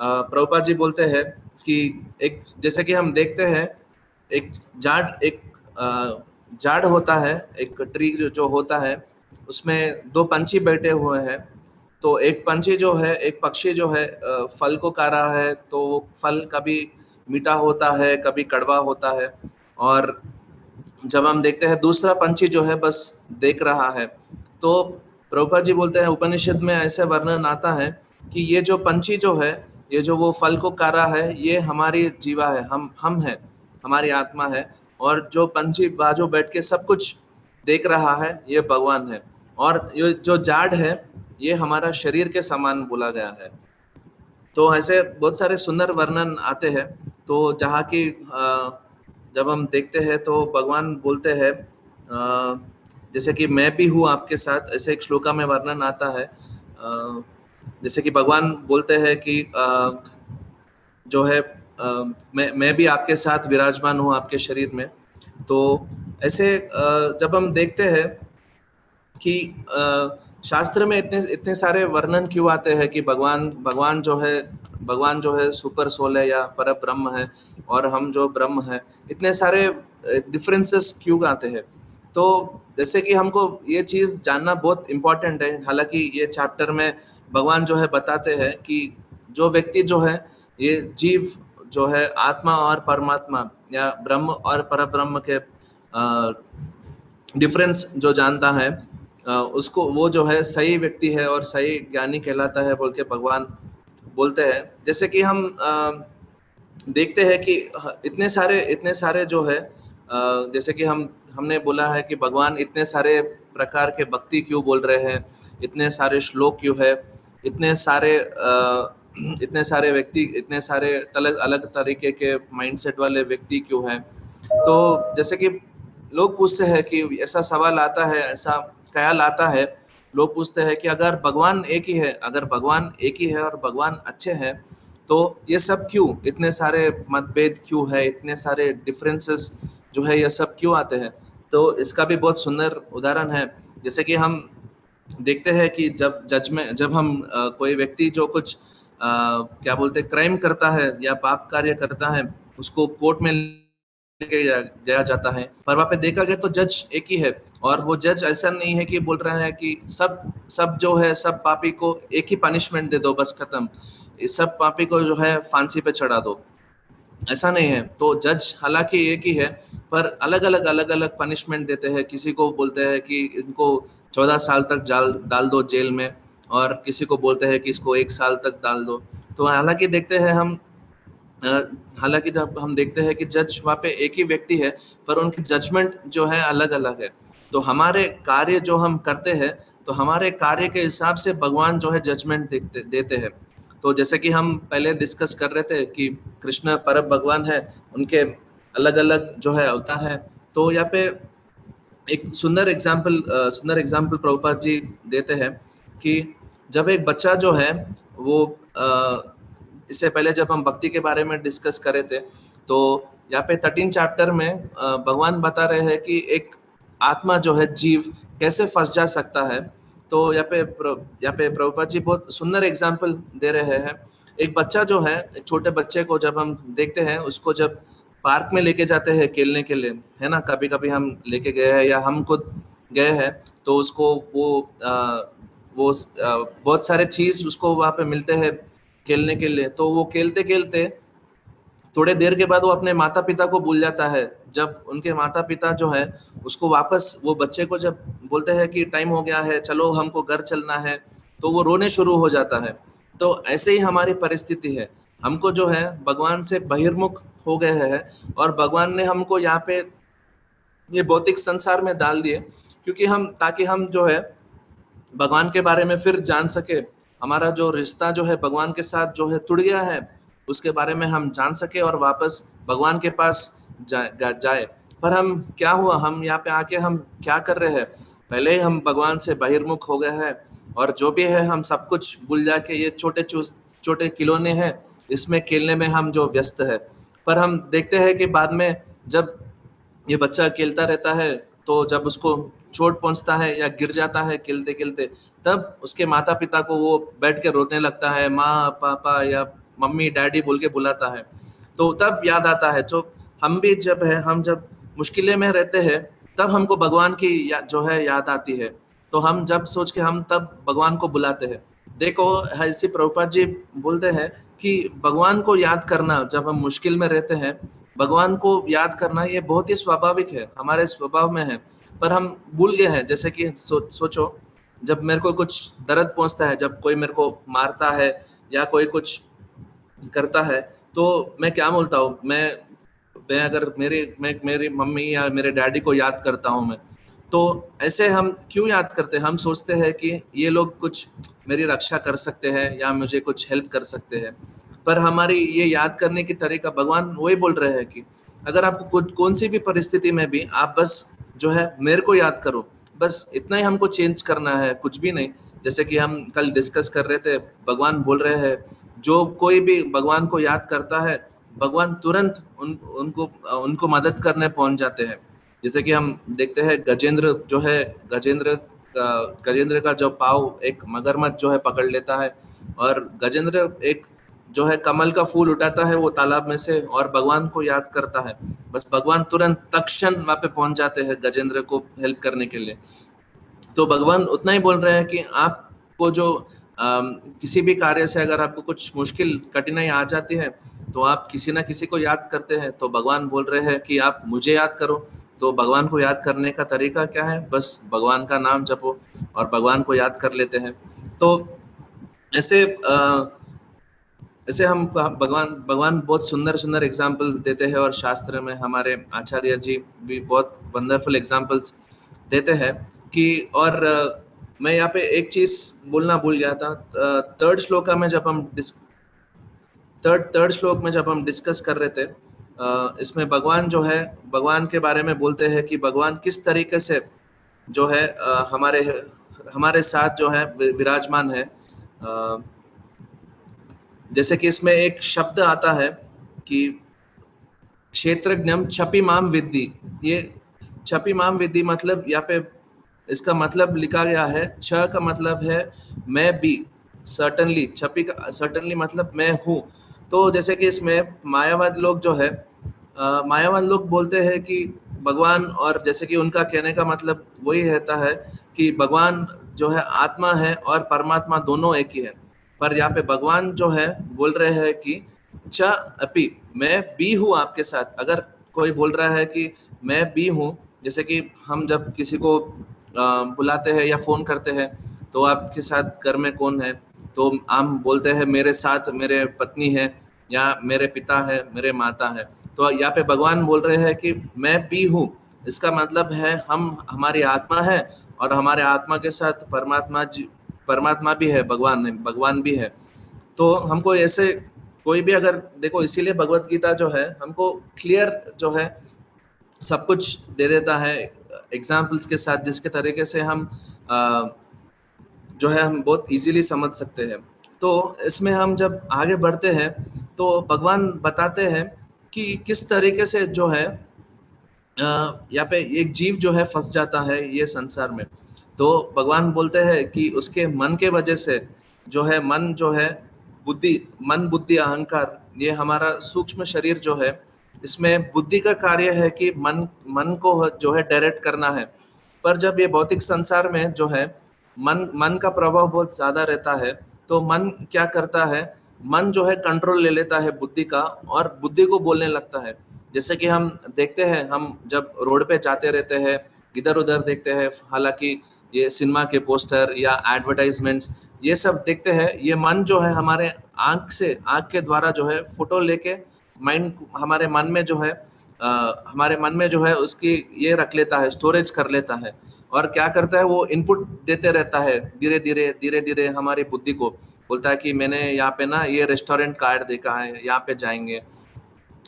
प्रभुपाद जी बोलते हैं कि एक, जैसे कि हम देखते हैं एक जाड़ होता है, एक ट्री जो होता है, उसमें 2 पंछी बैठे हुए हैं। तो एक पंछी जो है, एक पक्षी जो है फल को खा रहा है, तो वो फल कभी मीठा होता है, कभी कड़वा होता है। और जब हम देखते हैं दूसरा पंछी जो है बस देख रहा है। तो प्रभुपाद जी बोलते हैं उपनिषद में ऐसे वर्णन आता है कि ये जो पंछी जो है, ये जो वो फल को खा रहा है, ये हमारी जीवा है, हम है, हमारी आत्मा है। और जो पंछी बाजू बैठ के सब कुछ देख रहा है, ये भगवान है। और ये जो जाड़ है ये हमारा शरीर के समान बोला गया है। तो ऐसे बहुत सारे सुंदर वर्णन आते हैं। तो जहाँ की जब हम देखते हैं तो भगवान बोलते हैं जैसे कि मैं भी हूँ आपके साथ, ऐसे एक श्लोका में वर्णन आता है। जैसे कि भगवान बोलते हैं कि जो है मैं भी आपके साथ विराजमान हूँ आपके शरीर में। तो ऐसे जब हम देखते हैं कि शास्त्र में इतने इतने सारे वर्णन क्यों आते हैं कि भगवान भगवान जो है सुपर सोल है या पर ब्रह्म है, और हम जो ब्रह्म है, इतने सारे डिफरेंसेस क्यों आते हैं। तो जैसे कि हमको ये चीज जानना बहुत इम्पोर्टेंट है। हालांकि ये चैप्टर में भगवान जो है बताते हैं कि जो व्यक्ति जो है, ये जीव जो है आत्मा और परमात्मा या ब्रह्म और परब्रह्म के डिफरेंस जो जानता है, उसको वो जो है सही व्यक्ति है और सही ज्ञानी कहलाता है बोल के भगवान बोलते हैं। जैसे कि हम देखते हैं कि इतने सारे जो है जैसे कि हमने बोला है कि भगवान इतने सारे प्रकार के भक्ति क्यों बोल रहे हैं, इतने सारे श्लोक क्यों है, इतने सारे व्यक्ति, इतने सारे अलग अलग तरीके के माइंडसेट वाले व्यक्ति क्यों हैं। तो जैसे कि लोग पूछते हैं कि ऐसा सवाल आता है, ऐसा ख्याल आता है, लोग पूछते हैं कि अगर भगवान एक ही है, अगर भगवान एक ही है और भगवान अच्छे हैं, तो ये सब क्यों, इतने सारे मतभेद क्यों है, इतने सारे डिफरेंसेस जो है ये सब क्यों आते हैं। तो इसका भी बहुत सुंदर उदाहरण है। जैसे कि हम देखते हैं कि जब हम कोई व्यक्ति जो कुछ क्या बोलते क्राइम करता है या पाप कार्य करता है, उसको कोर्ट में लेके जाया जाता है, पर वहाँ पे देखा गया तो जज एक ही है। और वो जज ऐसा नहीं है कि बोल रहा है कि सब सब जो है सब पापी को एक ही पनिशमेंट दे दो, बस खत्म, इस सब पापी को जो है फांसी पे चढ़ा दो, ऐसा नहीं है। तो जज हालांकि एक ही है, पर अलग अलग पनिशमेंट देते हैं। किसी को बोलते हैं कि इनको 14 साल तक जाल डाल दो जेल में, और किसी को बोलते हैं कि इसको 1 साल तक डाल दो। तो हालांकि देखते हैं हम अ, हालांकि जब हम देखते हैं कि जज वहाँ पे एक ही व्यक्ति है, पर उनकी जजमेंट जो है अलग अलग है। तो हमारे कार्य जो हम करते हैं, तो हमारे कार्य के हिसाब से भगवान जो है जजमेंट देते हैं। तो जैसे कि हम पहले डिस्कस कर रहे थे कि कृष्ण परम भगवान है, उनके अलग अलग जो है अवतार है। तो यहाँ पे एक सुंदर एग्जाम्पल प्रभुपाद जी देते हैं कि जब एक बच्चा जो है वो इससे पहले जब हम भक्ति के बारे में डिस्कस करे थे, तो यहाँ पे 13 चैप्टर में भगवान बता रहे हैं कि एक आत्मा जो है जीव कैसे फंस जा सकता है। तो यहाँ पे प्रभुपाद जी बहुत सुंदर एग्जाम्पल दे रहे हैं। एक बच्चा जो है, एक छोटे बच्चे को जब हम देखते हैं, उसको जब पार्क में लेके जाते हैं खेलने के लिए, है ना, कभी कभी हम लेके गए हैं या हम खुद गए हैं, तो उसको बहुत सारे चीज उसको वहाँ पे मिलते हैं खेलने के लिए। तो वो खेलते खेलते थोड़े देर के बाद वो अपने माता पिता को भूल जाता है। जब उनके माता पिता जो है उसको वापस, वो बच्चे को जब बोलते हैं कि टाइम हो गया है, चलो हमको घर चलना है, तो वो रोने शुरू हो जाता है। तो ऐसे ही हमारी परिस्थिति है। हमको जो है भगवान से बहिर्मुख हो गए हैं, और भगवान ने हमको यहाँ पे ये भौतिक संसार में डाल दिए, क्योंकि हम, ताकि हम जो है भगवान के बारे में फिर जान सके। हमारा जो रिश्ता जो है भगवान के साथ जो है टूट गया है, उसके बारे में हम जान सके और वापस भगवान के पास जाए। पर हम क्या हुआ, हम यहाँ पे आके हम क्या कर रहे हैं, पहले ही हम भगवान से बहिर्मुख हो गए हैं, और जो भी है हम सब कुछ भूल जाके ये छोटे खिलौने हैं, इसमें खेलने में हम जो व्यस्त है। पर हम देखते हैं कि बाद में जब ये बच्चा खेलता रहता है, तो जब उसको चोट पहुंचता है या गिर जाता है खेलते खेलते, तब उसके माता पिता को वो बैठ के रोने लगता है, माँ पापा या मम्मी डैडी बोल के बुलाता है। तो तब याद आता है, जो हम भी जब है, हम जब मुश्किलें में रहते हैं, तब हमको भगवान की जो है याद आती है। तो हम जब सोच के हम तब भगवान को बुलाते हैं। देखो, ऐसे प्रभुपाद जी बोलते हैं कि भगवान को याद करना जब हम मुश्किल में रहते हैं, भगवान को याद करना ये बहुत ही स्वाभाविक है, हमारे स्वभाव में है। पर हम भूल गए हैं। जैसे कि सोचो, जब मेरे को कुछ दर्द पहुंचता है, जब कोई मेरे को मारता है या कोई कुछ करता है, तो मैं क्या बोलता हूँ, मैं अगर मेरी मम्मी या मेरे डैडी को याद करता हूँ, मैं तो ऐसे हम क्यों याद करते हैं? हम सोचते हैं कि ये लोग कुछ मेरी रक्षा कर सकते हैं या मुझे कुछ हेल्प कर सकते हैं। पर हमारी ये याद करने की तरीका, भगवान वही बोल रहे हैं कि अगर आपको कुछ कौन सी भी परिस्थिति में भी आप बस जो है मेरे को याद करो, बस इतना ही हमको चेंज करना है, कुछ भी नहीं। जैसे कि हम कल डिस्कस कर रहे थे, भगवान बोल रहे हैं जो कोई भी भगवान को याद करता है, भगवान तुरंत उनको मदद करने पहुंच जाते हैं। जैसे कि हम देखते हैं गजेंद्र जो है, गजेंद्र का जो पाव एक मगरमच्छ जो है पकड़ लेता है, और गजेंद्र एक जो है कमल का फूल उठाता है वो तालाब में से और भगवान को याद करता है, बस भगवान तुरंत तत्क्षण वहां पे पहुंच जाते हैं गजेंद्र को हेल्प करने के लिए। तो भगवान उतना ही बोल रहे हैं कि आपको जो किसी भी कार्य से अगर आपको कुछ मुश्किल कठिनाई आ जाती है, तो आप किसी ना किसी को याद करते हैं, तो भगवान बोल रहे हैं कि आप मुझे याद करो। तो भगवान को याद करने का तरीका क्या है? बस भगवान का नाम जपो और भगवान को याद कर लेते हैं। तो ऐसे ऐसे हम भगवान भगवान बहुत सुंदर सुंदर एग्जाम्पल देते हैं, और शास्त्र में हमारे आचार्य जी भी बहुत वंडरफुल एग्जाम्पल्स देते हैं कि, और मैं यहाँ पे एक चीज बोलना भूल गया था। थर्ड श्लोका में जब हम थर्ड श्लोक में जब हम डिस्कस कर रहे थे, इसमें भगवान जो है, भगवान के बारे में बोलते हैं कि भगवान किस तरीके से जो है हमारे हमारे साथ जो है विराजमान है। जैसे कि इसमें एक शब्द आता है कि क्षेत्रज्ञम छपि माम विद्धि। ये छपि माम विद्धि मतलब यहाँ पे इसका मतलब लिखा गया है, छ का मतलब है मैं भी, सर्टनली, छपी का सर्टनली मतलब मैं हूँ। तो जैसे कि इसमें मायावाद लोग जो है, मायावाद लोग बोलते हैं कि भगवान, और जैसे कि उनका कहने का मतलब वही रहता है कि भगवान जो है आत्मा है और परमात्मा दोनों एक ही है। पर यहाँ पे भगवान जो है बोल रहे हैं कि च अपि, मैं भी हूँ आपके साथ। अगर कोई बोल रहा है कि मैं भी हूँ, जैसे कि हम जब किसी को बुलाते हैं या फोन करते हैं, तो आपके साथ घर में कौन है, तो हम बोलते हैं मेरे साथ मेरे पत्नी है, या मेरे पिता है, मेरे माता है। तो यहाँ पे भगवान बोल रहे हैं कि मैं भी हूँ। इसका मतलब है हम, हमारी आत्मा है, और हमारे आत्मा के साथ परमात्मा भी है, भगवान भी है। तो हमको ऐसे कोई भी अगर देखो, इसीलिए भगवत गीता जो है हमको क्लियर जो है सब कुछ दे देता है एग्जाम्पल्स के साथ, जिसके तरीके से हम जो है हम बहुत इजीली समझ सकते हैं। तो इसमें हम जब आगे बढ़ते हैं तो भगवान बताते हैं कि किस तरीके से जो है यहाँ पे एक जीव जो है फंस जाता है ये संसार में। तो भगवान बोलते हैं कि उसके मन के वजह से जो है, मन जो है, बुद्धि, मन बुद्धि अहंकार, ये हमारा सूक्ष्म शरीर जो है, इसमें बुद्धि का कार्य है कि मन मन को जो है डायरेक्ट करना है। पर जब ये भौतिक संसार में जो है मन मन का प्रभाव बहुत ज्यादा रहता है, तो मन क्या करता है, मन जो है कंट्रोल ले लेता है बुद्धि का, और बुद्धि को बोलने लगता है। जैसे कि हम देखते हैं, हम जब रोड पे जाते रहते हैं, इधर उधर देखते हैं, हालांकि ये सिनेमा के पोस्टर या एडवर्टाइजमेंट्स ये सब देखते हैं, ये मन जो है हमारे आंख के द्वारा जो है फोटो लेके माइंड, हमारे मन में जो है हमारे मन में जो है उसकी ये रख लेता है, स्टोरेज कर लेता है। और क्या करता है, वो इनपुट देते रहता है धीरे धीरे हमारी बुद्धि को। बोलता है कि मैंने यहाँ पे ना ये रेस्टोरेंट का ऐड देखा है, यहाँ पे जाएंगे,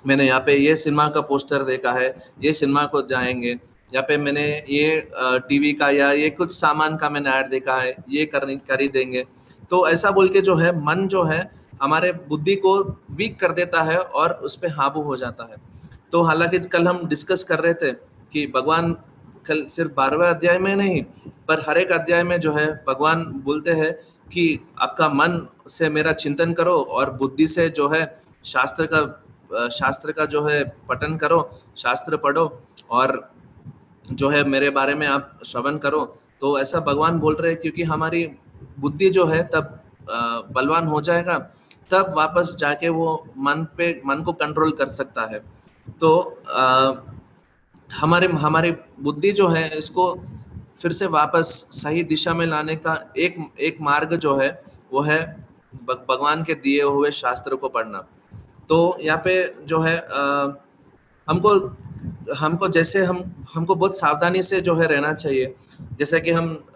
मैंने यहाँ पे ये सिनेमा का पोस्टर देखा है, ये सिनेमा को जाएंगे, यहाँ पे मैंने ये टीवी का या ये कुछ सामान का मैंने ऐड देखा है, ये खरीदेंगे। तो ऐसा बोल के जो है मन जो है हमारे बुद्धि को वीक कर देता है और उस पर हावी हो जाता है। तो हालांकि कल हम डिस्कस कर रहे थे कि भगवान कल सिर्फ 12वें अध्याय में नहीं, पर हर एक अध्याय में जो है भगवान बोलते हैं कि आपका मन से मेरा चिंतन करो, और बुद्धि से जो है शास्त्र का जो है पठन करो, शास्त्र पढ़ो, और जो है मेरे बारे में आप श्रवण करो। तो ऐसा भगवान बोल रहे हैं, क्योंकि हमारी बुद्धि जो है तब बलवान हो जाएगा, तब वापस जाके वो मन को कंट्रोल कर सकता है। तो हमारे हमारी बुद्धि जो है इसको फिर से वापस सही दिशा में लाने का एक एक मार्ग जो है वो है भगवान के दिए हुए शास्त्र को पढ़ना। तो यहाँ पे जो है हमको हमको जैसे हमको बहुत सावधानी से जो है रहना चाहिए। जैसे कि हम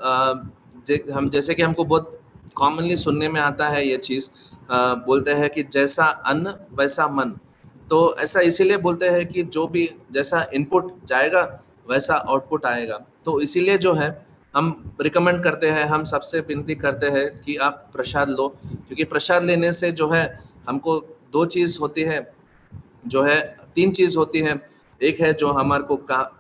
जैसे कि हमको बहुत कॉमनली सुनने में आता है ये चीज़, बोलते हैं कि जैसा अन्न वैसा मन। तो ऐसा इसीलिए बोलते हैं कि जो भी जैसा इनपुट जाएगा वैसा आउटपुट आएगा। तो इसीलिए जो है हम रिकमेंड करते हैं, हम सबसे विनती करते हैं कि आप प्रसाद लो, क्योंकि प्रसाद लेने से जो है हमको दो चीज़ होती है, जो है तीन चीज़ होती है। एक है जो हमारे को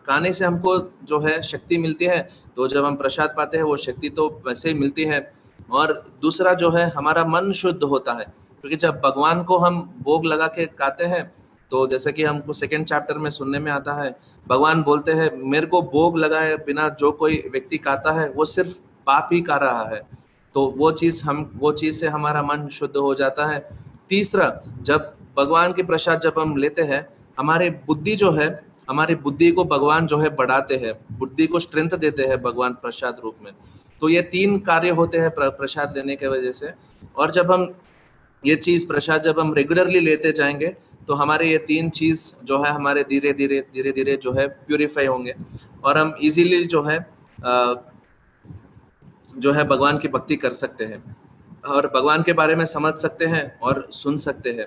खाने से हमको जो है शक्ति मिलती है, तो जब हम प्रसाद पाते हैं वो शक्ति तो वैसे ही मिलती है। और दूसरा जो है हमारा मन शुद्ध होता है, क्योंकि जब भगवान को हम भोग लगा के खाते हैं, तो जैसे कि हमको सेकंड चैप्टर में सुनने में आता है, भगवान बोलते हैं मेरे को भोग लगाए बिना जो कोई व्यक्ति खाता है वो सिर्फ पाप ही खा रहा है। तो वो चीज़ से हमारा मन शुद्ध हो जाता है। तीसरा, जब भगवान के प्रसाद जब हम लेते हैं, हमारी बुद्धि जो है, हमारी बुद्धि को भगवान जो है बढ़ाते हैं, बुद्धि को स्ट्रेंथ देते हैं भगवान प्रसाद रूप में। तो ये तीन कार्य होते हैं प्रसाद लेने के वजह से। और जब हम ये चीज़ प्रसाद जब हम रेगुलरली लेते जाएंगे, तो हमारे ये तीन चीज़ जो है हमारे धीरे धीरे जो है प्यूरिफाई होंगे, और हम इजीली जो है भगवान की भक्ति कर सकते हैं और भगवान के बारे में समझ सकते हैं और सुन सकते हैं।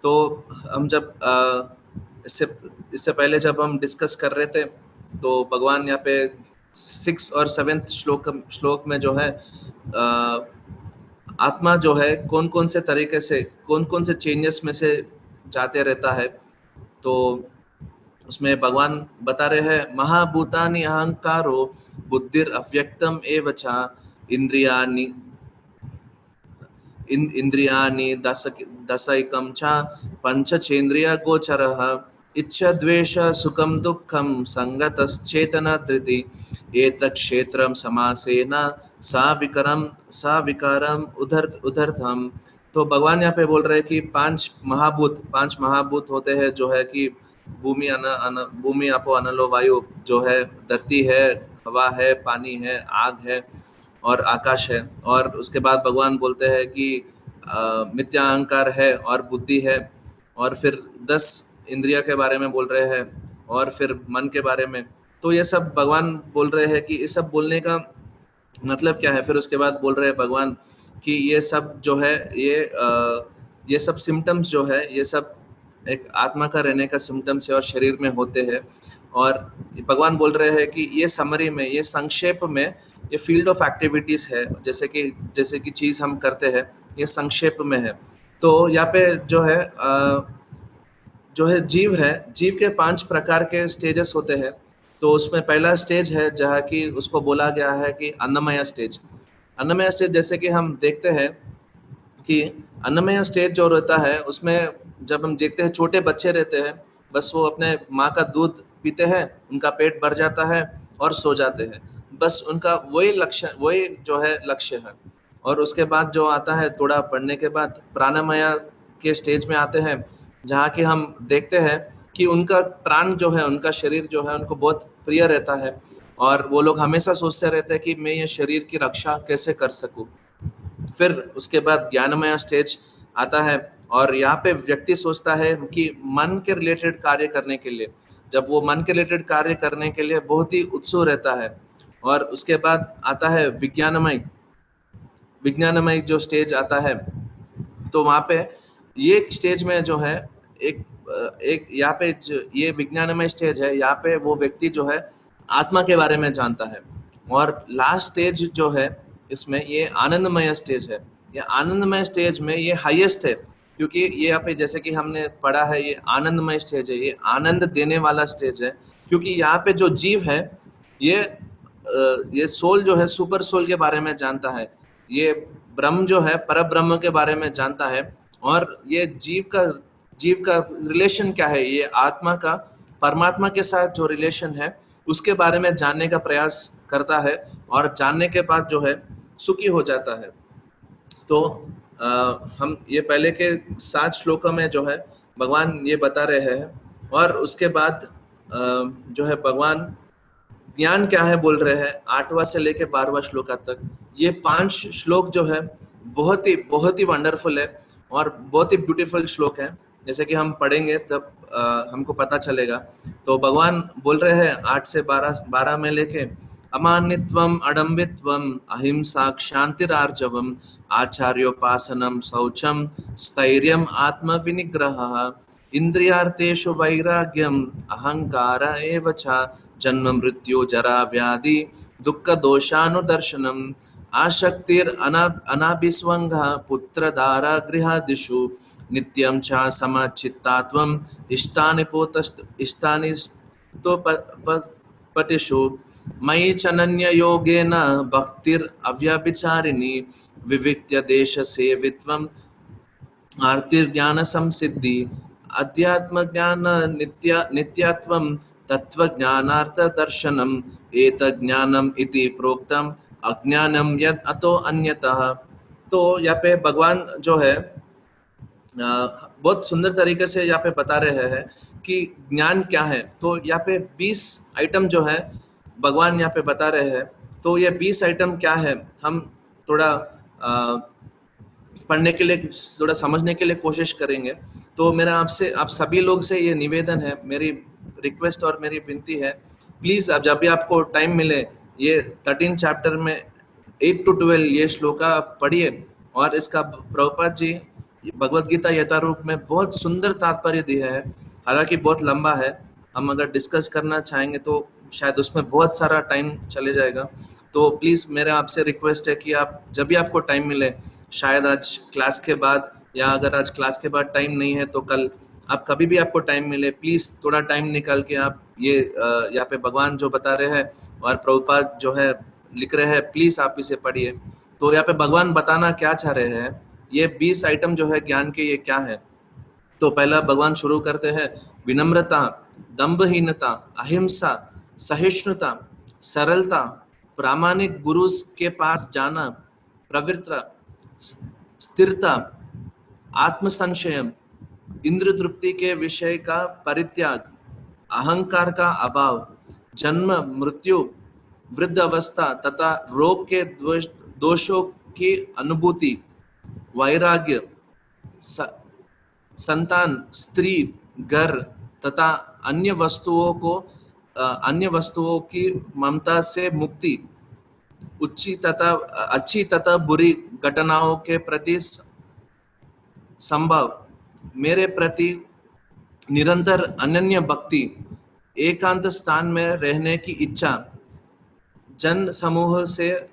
तो हम जब इससे इससे पहले जब हम डिस्कस कर रहे थे, तो भगवान यहाँ पे 6 और 7 श्लोक में जो है आत्मा जो है कौन कौन से तरीके से, कौन कौन से चेंजेस में से जाते रहता है। तो उसमें भगवान बता रहे हैं, महाभूतानि अहंकारो बुद्धिर अव्यक्तम एवचा इंद्रियानि इंद्रियाणि दशैकं च पंचचेन्द्रिय गोचरः इच्छा द्वेष सुखम दुःखम संगतश्चेतना धृति एतत् क्षेत्रम समासेन साविकारम उदर्थम। तो भगवान यहाँ पे बोल रहे हैं कि पांच महाभूत होते हैं, जो है कि भूमि आपो अनलो वायु, जो है धरती है, हवा है, पानी है, आग है और आकाश है। और उसके बाद भगवान बोलते हैं कि मिथ्या अहंकार है और बुद्धि है, और फिर 10 इंद्रिया के बारे में बोल रहे हैं, और फिर मन के बारे में। तो ये सब भगवान बोल रहे हैं कि ये सब बोलने का मतलब क्या है। फिर उसके बाद बोल रहे हैं भगवान कि ये सब जो है ये सब सिम्टम्स जो है, ये सब एक आत्मा का रहने का सिम्टम्स है और शरीर में होते हैं। और भगवान बोल रहे हैं कि ये समरी में, ये संक्षेप में, ये फील्ड ऑफ एक्टिविटीज है, जैसे कि चीज़ हम करते हैं, ये संक्षेप में है। तो यहाँ पे जो है जीव के 5 प्रकार के स्टेजेस होते हैं। तो उसमें पहला स्टेज है जहाँ की उसको बोला गया है कि अन्नमय स्टेज। अन्नमय स्टेज जैसे कि हम देखते हैं कि अन्नमय स्टेज जो रहता है, उसमें जब हम देखते हैं छोटे बच्चे रहते हैं, बस वो अपने माँ का दूध पीते हैं, उनका पेट भर जाता है और सो जाते हैं। बस उनका वही जो है लक्ष्य है। और उसके बाद जो आता है, थोड़ा पढ़ने के बाद प्राणमय के स्टेज में आते हैं, जहाँ कि हम देखते हैं कि उनका प्राण जो है, उनका शरीर जो है उनको बहुत प्रिय रहता है, और वो लोग हमेशा सोचते रहते हैं कि मैं ये शरीर की रक्षा कैसे कर सकूं। फिर उसके बाद ज्ञानमय स्टेज आता है, और यहाँ पे व्यक्ति सोचता है कि मन के रिलेटेड कार्य करने के लिए, जब वो मन के रिलेटेड कार्य करने के लिए बहुत ही उत्सुक रहता है। और उसके बाद आता है विज्ञानमय जो स्टेज आता है। तो वहाँ पे ये स्टेज में जो है एक यहाँ पे ये विज्ञानमय स्टेज है, यहाँ पे वो व्यक्ति जो है आत्मा के बारे में जानता है। और लास्ट स्टेज जो है इसमें, ये आनंदमय स्टेज है। ये आनंदमय स्टेज में ये हाईएस्ट है, क्योंकि ये यहाँ पे जैसे कि हमने पढ़ा है, ये आनंदमय स्टेज है, ये आनंद देने वाला स्टेज है। क्योंकि यहाँ पे जो जीव है, ये सोल जो है सुपर सोल के बारे में जानता है, ये ब्रह्म जो है पर ब्रह्म के बारे में जानता है। और ये जीव का रिलेशन क्या है, ये आत्मा का परमात्मा के साथ जो रिलेशन है उसके बारे में जानने का प्रयास करता है, और जानने के बाद जो है सुखी हो जाता है। तो हम ये पहले के 7 श्लोकों में जो है भगवान ये बता रहे हैं। और उसके बाद जो है भगवान ज्ञान क्या है बोल रहे हैं 8वां से लेके 12वां श्लोक तक। ये 5 श्लोक जो है बहुत ही वंडरफुल है और बहुत ही ब्यूटीफुल श्लोक है। जैसे कि हम पढ़ेंगे तब हमको पता चलेगा। तो भगवान बोल रहे हैं 8 से 12 में लेके, अमानित्वम अडम्बित्वम अहिंसा क्षांतिरार्जवम आचार्योपासनम शौचम स्थैर्यम आत्मविनिग्रहः इंद्रियार्थेषु वैराग्यम अहंकार एव च जन्म मृत्यु जरा व्याधि दुःख दोषानुदर्शनम आशक्तिर अनाभिस्वंगः पुत्रधारा गृहादिषु नित्यं च समचित्तात्वम् इष्टानि तो पटिषु मयि चनन्ययोगेन भक्तिर् अव्यभिचारिणी विविक्त्य देश सेवित्वम् आर्तिर्ज्ञान संसिद्धि अध्यात्म ज्ञान नित्यत्वं तत्वज्ञानार्थ दर्शनम एतज्ञानम इति प्रोक्तम अज्ञानम यद अतो अन्यतः। तो यहाँ पे भगवान जो है बहुत सुंदर तरीके से यहाँ पे बता रहे हैं कि ज्ञान क्या है। तो यहाँ पे 20 आइटम जो है भगवान यहाँ पे बता रहे हैं। तो ये 20 आइटम क्या है, हम थोड़ा पढ़ने के लिए, थोड़ा समझने के लिए कोशिश करेंगे। तो मेरा आपसे, आप सभी लोग से ये निवेदन है, मेरी रिक्वेस्ट और मेरी विनती है, प्लीज अब जब भी आपको टाइम मिले ये 13 चैप्टर में 8 to 12 ये श्लोका पढ़िए। और इसका प्रभुपाद जी भगवत गीता यथारूप में बहुत सुंदर तात्पर्य दिया है, हालांकि बहुत लंबा है, हम अगर डिस्कस करना चाहेंगे तो शायद उसमें बहुत सारा टाइम चले जाएगा। तो प्लीज मेरा आपसे रिक्वेस्ट है कि आप जब भी आपको टाइम मिले, शायद आज क्लास के बाद, या अगर आज क्लास के बाद टाइम नहीं है तो कल, आप कभी भी आपको टाइम मिले प्लीज थोड़ा टाइम निकाल के आप ये यहाँ पे भगवान जो बता रहे हैं और प्रभुपाद जो है लिख रहे हैं, प्लीज आप इसे पढ़िए। तो यहाँ पे भगवान बताना क्या चाह रहे हैं, ये 20 आइटम जो है ज्ञान के, ये क्या है। तो पहला भगवान शुरू करते हैं, विनम्रता, दंभहीनता, अहिंसा, सहिष्णुता, सरलता, प्रामाणिक गुरु के पास जाना, प्रवृत्ता, स्थिरता, आत्मसंशयम, इंद्र तृप्ति के विषय का परित्याग, अहंकार का अभाव, जन्म मृत्यु, वृद्ध अवस्था तथा रोग के दोषों की अनुभूति, वैराग्य, संतान, स्त्री, घर तथा अन्य वस्तुओं की ममता से मुक्ति, अच्छी तथा बुरी घटनाओं के प्रति संभव, मेरे प्रति निरंतर अनन्य भक्ति, एकांत स्थान में रहने की इच्छा, जन समूह से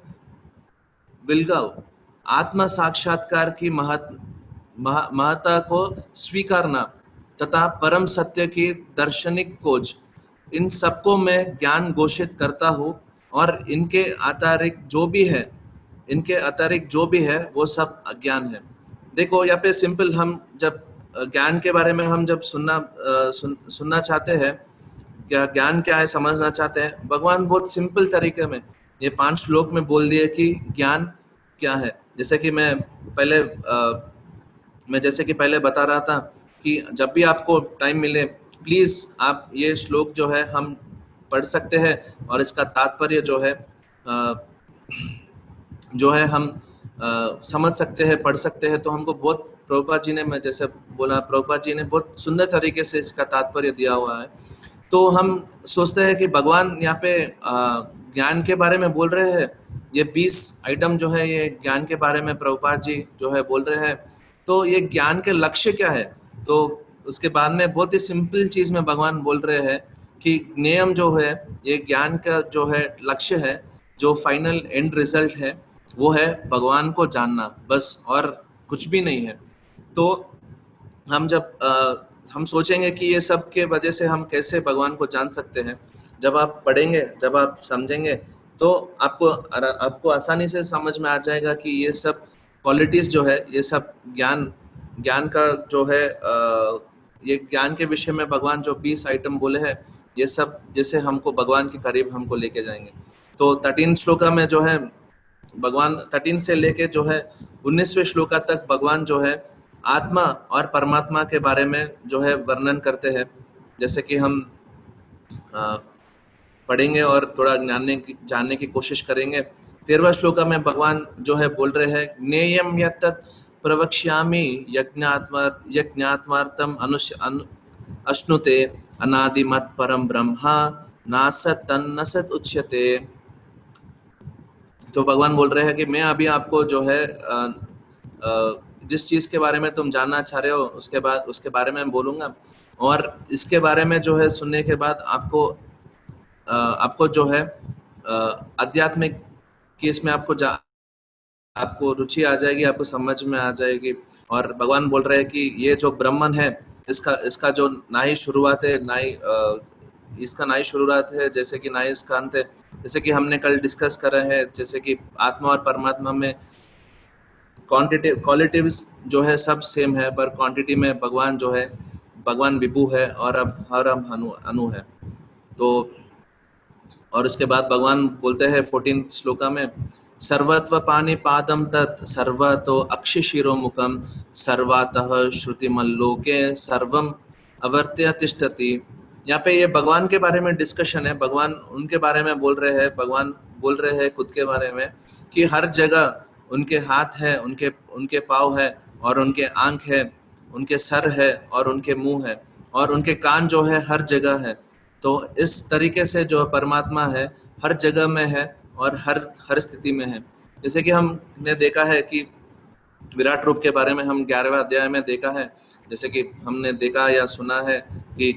विलगाव, आत्म साक्षात्कार की महत्ता को स्वीकारना तथा परम सत्य की दार्शनिक खोज, इन सबको मैं ज्ञान घोषित करता हूँ। और इनके अतिरिक्त जो भी है वो सब अज्ञान है। देखो यहाँ पे सिंपल, हम जब ज्ञान के बारे में हम जब सुनना चाहते हैं, क्या ज्ञान क्या है समझना चाहते हैं, भगवान बहुत सिंपल तरीके में ये 5 श्लोक में बोल दिए कि ज्ञान क्या है। जैसे कि मैं पहले बता रहा था कि जब भी आपको टाइम मिले प्लीज आप ये श्लोक जो है हम पढ़ सकते हैं और इसका तात्पर्य जो है हम समझ सकते हैं, पढ़ सकते हैं। तो हमको बहुत, प्रभुपाद जी ने, मैं जैसे बोला, प्रभुपाद जी ने बहुत सुंदर तरीके से इसका तात्पर्य दिया हुआ है। तो हम सोचते हैं कि भगवान यहाँ पे ज्ञान के बारे में बोल रहे हैं, ये 20 आइटम जो है ये ज्ञान के बारे में प्रभुपाद जी जो है बोल रहे हैं। तो ये ज्ञान के लक्ष्य क्या है, तो उसके बाद में बहुत ही सिंपल चीज में भगवान बोल रहे हैं कि नियम जो है, ये ज्ञान का जो है लक्ष्य है, जो फाइनल एंड रिजल्ट है, वो है भगवान को जानना, बस, और कुछ भी नहीं है। तो हम सोचेंगे कि ये सब के वजह से हम कैसे भगवान को जान सकते हैं, जब आप पढ़ेंगे, जब आप समझेंगे तो आपको आसानी से समझ में आ जाएगा कि ये सब क्वालिटीज जो है, ये सब ज्ञान का जो है, ये ज्ञान के विषय में भगवान जो 20 आइटम बोले हैं, ये सब जैसे हमको भगवान के करीब हमको लेके जाएंगे। तो 13 श्लोका में जो है भगवान 13 से लेके जो है 19वें श्लोका तक भगवान जो है आत्मा और परमात्मा के बारे में जो है वर्णन करते हैं। जैसे कि हम पढ़ेंगे और थोड़ा जानने की कोशिश करेंगे। 13वां श्लोका में भगवान जो है बोल रहे हैं, ज्ञेयं यत्तत् प्रवक्ष्यामि यज्ञात्वार्थम अश्नुते अनादिमत् परम ब्रह्मा नासत् तन्नसत् उच्यते। तो भगवान बोल रहे हैं कि मैं अभी आपको जो है जिस चीज के बारे में तुम जानना चाह रहे हो उसके बारे में बोलूंगा, और इसके बारे में जो है सुनने के बाद आपको जो है आध्यात्मिक की इसमें आपको रुचि आ जाएगी, आपको समझ में आ जाएगी। और भगवान बोल रहे हैं कि ये जो ब्रह्मन है इसका जो ना ही शुरुआत है ना ही इसका ना ही शुरुआत है, जैसे कि ना ही इसका अंत है। जैसे कि हमने कल डिस्कस कर रहे हैं, जैसे कि आत्मा और परमात्मा में क्वालिटीज जो है सब सेम है, पर क्वांटिटी में भगवान जो है भगवान विभु है और अब अनु है। तो और उसके बाद भगवान बोलते हैं 14 श्लोका में, सर्वत्व पानी पादम तत् सर्वतो अक्षिशिरो मुखम सर्वातः श्रुतिमल्लोके सर्वम अवर्त्य तिष्ठति। यहाँ पे ये भगवान के बारे में डिस्कशन है, भगवान उनके बारे में बोल रहे हैं, भगवान बोल रहे हैं खुद के बारे में कि हर जगह उनके हाथ है, उनके पाँव है और उनके आंख है, उनके सर है और उनके मुंह है और उनके कान जो है हर जगह है। तो इस तरीके से जो परमात्मा है हर जगह में है और हर स्थिति में है। जैसे कि हमने देखा है कि विराट रूप के बारे में हम 11वें अध्याय में देखा है, जैसे कि हमने देखा या सुना है कि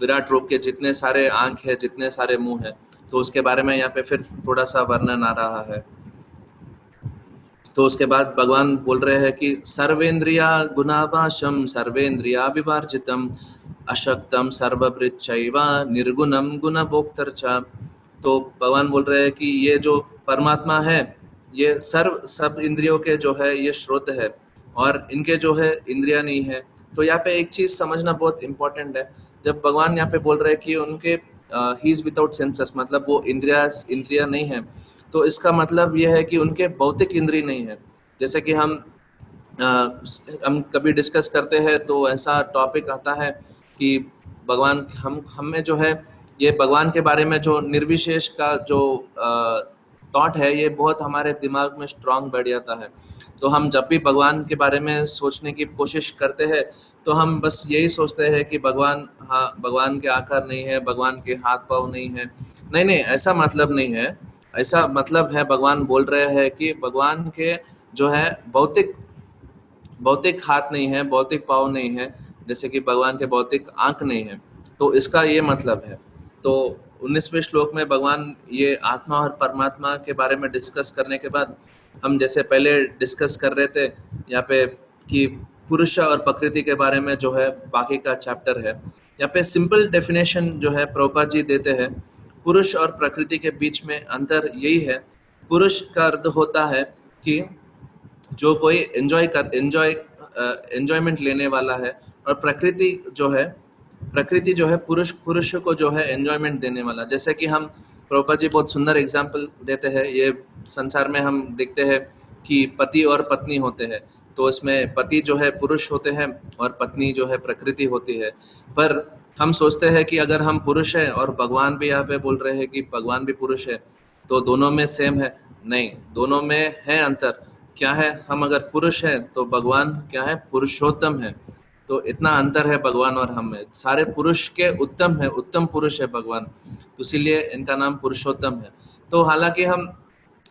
विराट रूप के जितने सारे आंख है, जितने सारे मुंह है, तो उसके बारे में यहाँ पे फिर थोड़ा सा वर्णन आ रहा है। तो उसके बाद भगवान बोल रहे हैं कि सर्वेंद्रिया गुणाभाषम सर्वेंद्रिया विवर्जितम अशक्तम सर्वभृच्चैव निर्गुणम गुणभोक्तर्च। तो भगवान बोल रहे हैं कि ये जो परमात्मा है ये सब इंद्रियों के जो है ये स्रोत है और इनके जो है इंद्रिया नहीं है। तो यहाँ पे एक चीज समझना बहुत इंपॉर्टेंट है, जब भगवान यहाँ पे बोल रहे हैं कि उनके ही इज विदाउट सेंसेस, मतलब वो इंद्रिया नहीं है, तो इसका मतलब ये है कि उनके भौतिक इंद्रिय नहीं है। जैसे कि हम कभी डिस्कस करते हैं तो ऐसा टॉपिक आता है कि भगवान हम में जो है ये भगवान के बारे में जो निर्विशेष का जो थॉट है ये बहुत हमारे दिमाग में स्ट्रांग बढ़ जाता है। तो हम जब भी भगवान के बारे में सोचने की कोशिश करते हैं तो हम बस यही सोचते हैं कि भगवान, हाँ भगवान के आकार नहीं है, भगवान के हाथ पाँव नहीं है। नहीं नहीं, ऐसा मतलब नहीं है। ऐसा मतलब है, भगवान बोल रहे हैं कि भगवान के जो है भौतिक हाथ नहीं है, भौतिक पाँव नहीं है, जैसे कि भगवान के भौतिक आंख नहीं है। तो इसका ये मतलब है। तो 19वें श्लोक में भगवान ये आत्मा और परमात्मा के बारे में डिस्कस करने के बाद हम जैसे पहले डिस्कस कर रहे थे यहाँ पे कि पुरुष और प्रकृति के बारे में जो है बाकी का चैप्टर है। यहाँ पे सिंपल डेफिनेशन जो है प्रभुपाद जी देते हैं, पुरुष और प्रकृति के बीच में अंतर यही है। पुरुष का अर्थ होता है कि जो कोई एंजॉयमेंट लेने वाला है, और प्रकृति जो है पुरुष को जो है एंजॉयमेंट देने वाला। जैसे कि हम प्रभुपाद जी बहुत सुंदर एग्जाम्पल देते हैं, ये संसार में हम देखते हैं कि पति और पत्नी होते हैं, तो इसमें पति जो है पुरुष होते हैं और पत्नी जो है प्रकृति होती है। पर हम सोचते हैं कि अगर हम पुरुष हैं और भगवान भी यहाँ पे बोल रहे हैं कि भगवान भी पुरुष है, तो दोनों में सेम है। नहीं, दोनों में है अंतर। क्या है? हम अगर पुरुष हैं तो भगवान क्या है? पुरुषोत्तम है। तो इतना अंतर है भगवान और हम में। सारे पुरुष के उत्तम है, उत्तम पुरुष है भगवान, तो इसीलिए इनका नाम पुरुषोत्तम है। तो हालांकि हम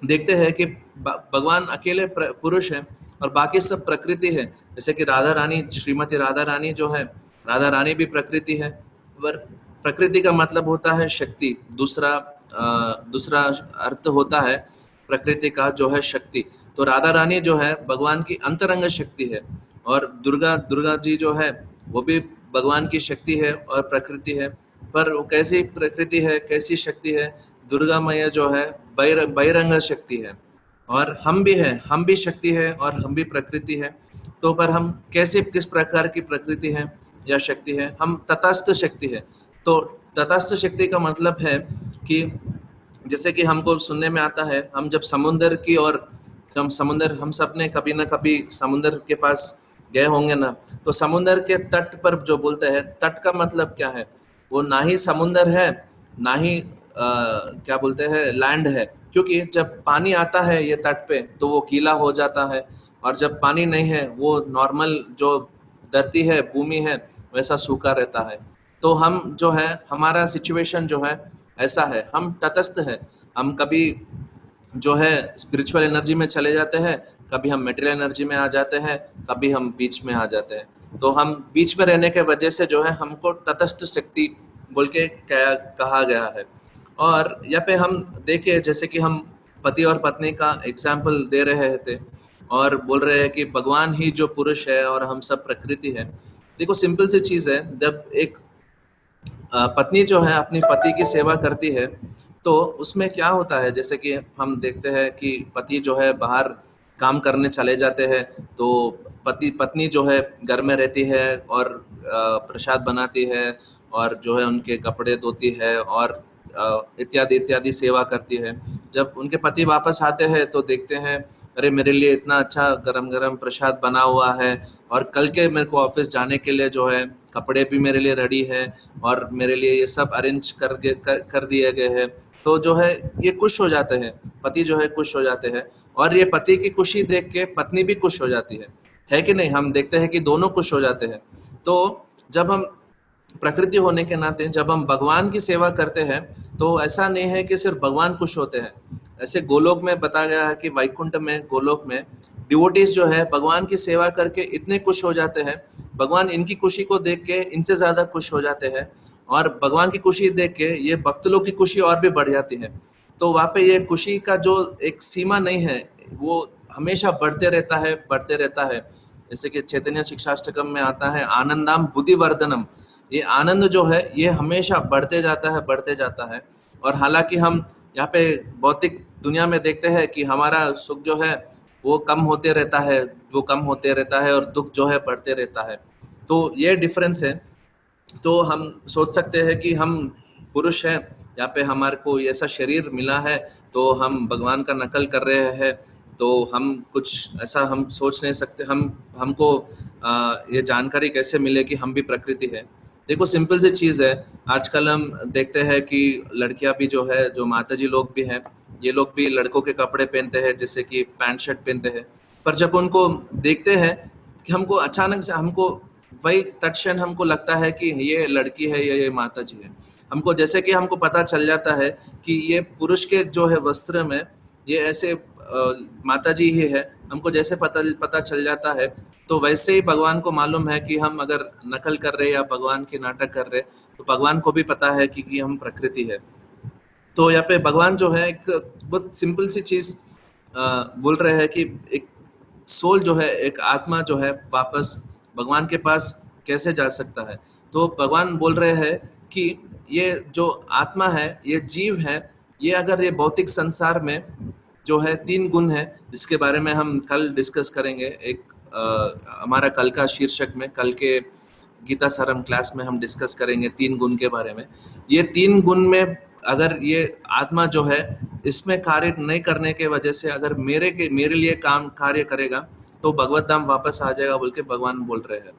देखते हैं कि भगवान अकेले पुरुष है और बाकी सब प्रकृति है। जैसे कि राधा रानी, श्रीमती राधा रानी जो है, राधा रानी भी प्रकृति है। पर प्रकृति का मतलब होता है शक्ति। दूसरा अर्थ होता है प्रकृति का जो है शक्ति। तो राधा रानी जो है भगवान की अंतरंग शक्ति है, और दुर्गा जी जो है वो भी भगवान की शक्ति है और प्रकृति है। पर वो कैसी प्रकृति है, कैसी शक्ति है? दुर्गा मैया जो है बहिरंग शक्ति है, और हम भी हैं, हम भी शक्ति है और हम भी प्रकृति है। तो पर हम किस प्रकार की प्रकृति है या शक्ति है? हम तटस्थ शक्ति है। तो तटस्थ शक्ति का मतलब है कि जैसे कि हमको सुनने में आता है, हम जब समुद्र की और हम सब ने कभी ना कभी समुद्र के पास गए होंगे ना, तो समुद्र के तट पर जो बोलते हैं, तट का मतलब क्या है? वो ना ही समुद्र है ना ही क्या बोलते हैं लैंड है, क्योंकि जब पानी आता है ये तट पे तो वो गीला हो जाता है और जब पानी नहीं है वो नॉर्मल जो धरती है, भूमि है, वैसा सूखा रहता है। तो हम जो है, हमारा सिचुएशन जो है ऐसा है, हम तटस्थ है। हम कभी जो है स्पिरिचुअल एनर्जी में चले जाते हैं, कभी हम मटेरियल एनर्जी में आ जाते हैं, कभी हम बीच में आ जाते हैं। तो हम बीच में रहने के वजह से जो है हमको तटस्थ शक्ति बोल के कहा गया है। और यहाँ पे हम देखे, जैसे कि हम पति और पत्नी का एग्जाम्पल दे रहे थे और बोल रहे हैं कि भगवान ही जो पुरुष है और हम सब प्रकृति है। देखो सिंपल सी चीज है, जब एक पत्नी जो है अपनी पति की सेवा करती है तो उसमें क्या होता है, जैसे कि हम देखते हैं कि पति जो है बाहर काम करने चले जाते हैं, तो पति पत्नी जो है घर में रहती है और प्रसाद बनाती है और जो है उनके कपड़े धोती है और इत्यादि इत्यादि सेवा करती है। जब उनके पति वापस आते हैं तो देखते हैं, अरे मेरे लिए इतना अच्छा गरम गरम प्रसाद बना हुआ है और कल के मेरे को ऑफिस जाने के लिए जो है कपड़े भी मेरे लिए रेडी है और मेरे लिए ये सब अरेंज कर दिए गए हैं। तो जो है ये खुश हो जाते हैं, पति जो है खुश हो जाते हैं और ये पति की खुशी देख के पत्नी भी खुश हो जाती है कि नहीं? हम देखते हैं कि दोनों खुश हो जाते हैं। तो जब हम प्रकृति होने के नाते जब हम भगवान की सेवा करते हैं तो ऐसा नहीं है कि सिर्फ भगवान खुश होते हैं। ऐसे गोलोक में बताया गया है कि वैकुंठ में, गोलोक में डिवोटीज जो है भगवान की सेवा करके इतने खुश हो जाते हैं, भगवान इनकी खुशी को देख के इनसे ज्यादा खुश हो जाते हैं और भगवान की खुशी देख के ये भक्त लोग की खुशी और भी बढ़ जाती है। तो वहाँ पे ये खुशी का जो एक सीमा नहीं है, वो हमेशा बढ़ते रहता है, बढ़ते रहता है। जैसे कि चैतन्य शिक्षाष्टकम में आता है, आनंदाम बुद्धिवर्धनम। ये आनंद जो है ये हमेशा बढ़ते जाता है, बढ़ते जाता है। और हालांकि हम यहाँ पे भौतिक दुनिया में देखते हैं कि हमारा सुख जो है वो कम होते रहता है, वो कम होते रहता है और दुख जो है बढ़ते रहता है। तो ये डिफरेंस है। तो हम सोच सकते हैं कि हम पुरुष हैं, यहाँ पे हमारे को ऐसा शरीर मिला है तो हम भगवान का नकल कर रहे हैं, तो हम कुछ ऐसा हम सोच नहीं सकते। हमको ये जानकारी कैसे मिले कि हम भी प्रकृति है? देखो सिंपल सी चीज है, आजकल हम देखते हैं कि लड़कियां भी जो है, जो माताजी लोग भी हैं, ये लोग भी लड़कों के कपड़े पहनते हैं, जैसे कि पैंट शर्ट पहनते हैं। पर जब उनको देखते हैं कि हमको अचानक से हमको वही तत्क्षण हमको लगता है कि ये लड़की है या ये माता जी है। हमको जैसे कि हमको पता चल जाता है कि ये पुरुष के जो है वस्त्र में ये ऐसे माता जी ही है, हमको जैसे पता चल जाता है। तो वैसे ही भगवान को मालूम है कि हम अगर नकल कर रहे या भगवान की नाटक कर रहे, तो भगवान को भी पता है कि हम प्रकृति है। तो यहाँ पे भगवान जो है एक बहुत सिंपल सी चीज बोल रहे हैं कि एक सोल जो है, एक आत्मा जो है वापस भगवान के पास कैसे जा सकता है। तो भगवान बोल रहे हैं कि ये जो आत्मा है, ये जीव है, ये अगर ये भौतिक संसार में जो है 3 गुण है, जिसके बारे में हम कल डिस्कस करेंगे। एक हमारा कल का शीर्षक में, कल के गीता सारम क्लास में हम डिस्कस करेंगे 3 गुण के बारे में। ये 3 गुण में अगर ये आत्मा जो है इसमें कार्य नहीं करने के वजह से अगर मेरे लिए काम कार्य करेगा तो भगवत धाम वापस आ जाएगा बोल के भगवान बोल रहे हैं।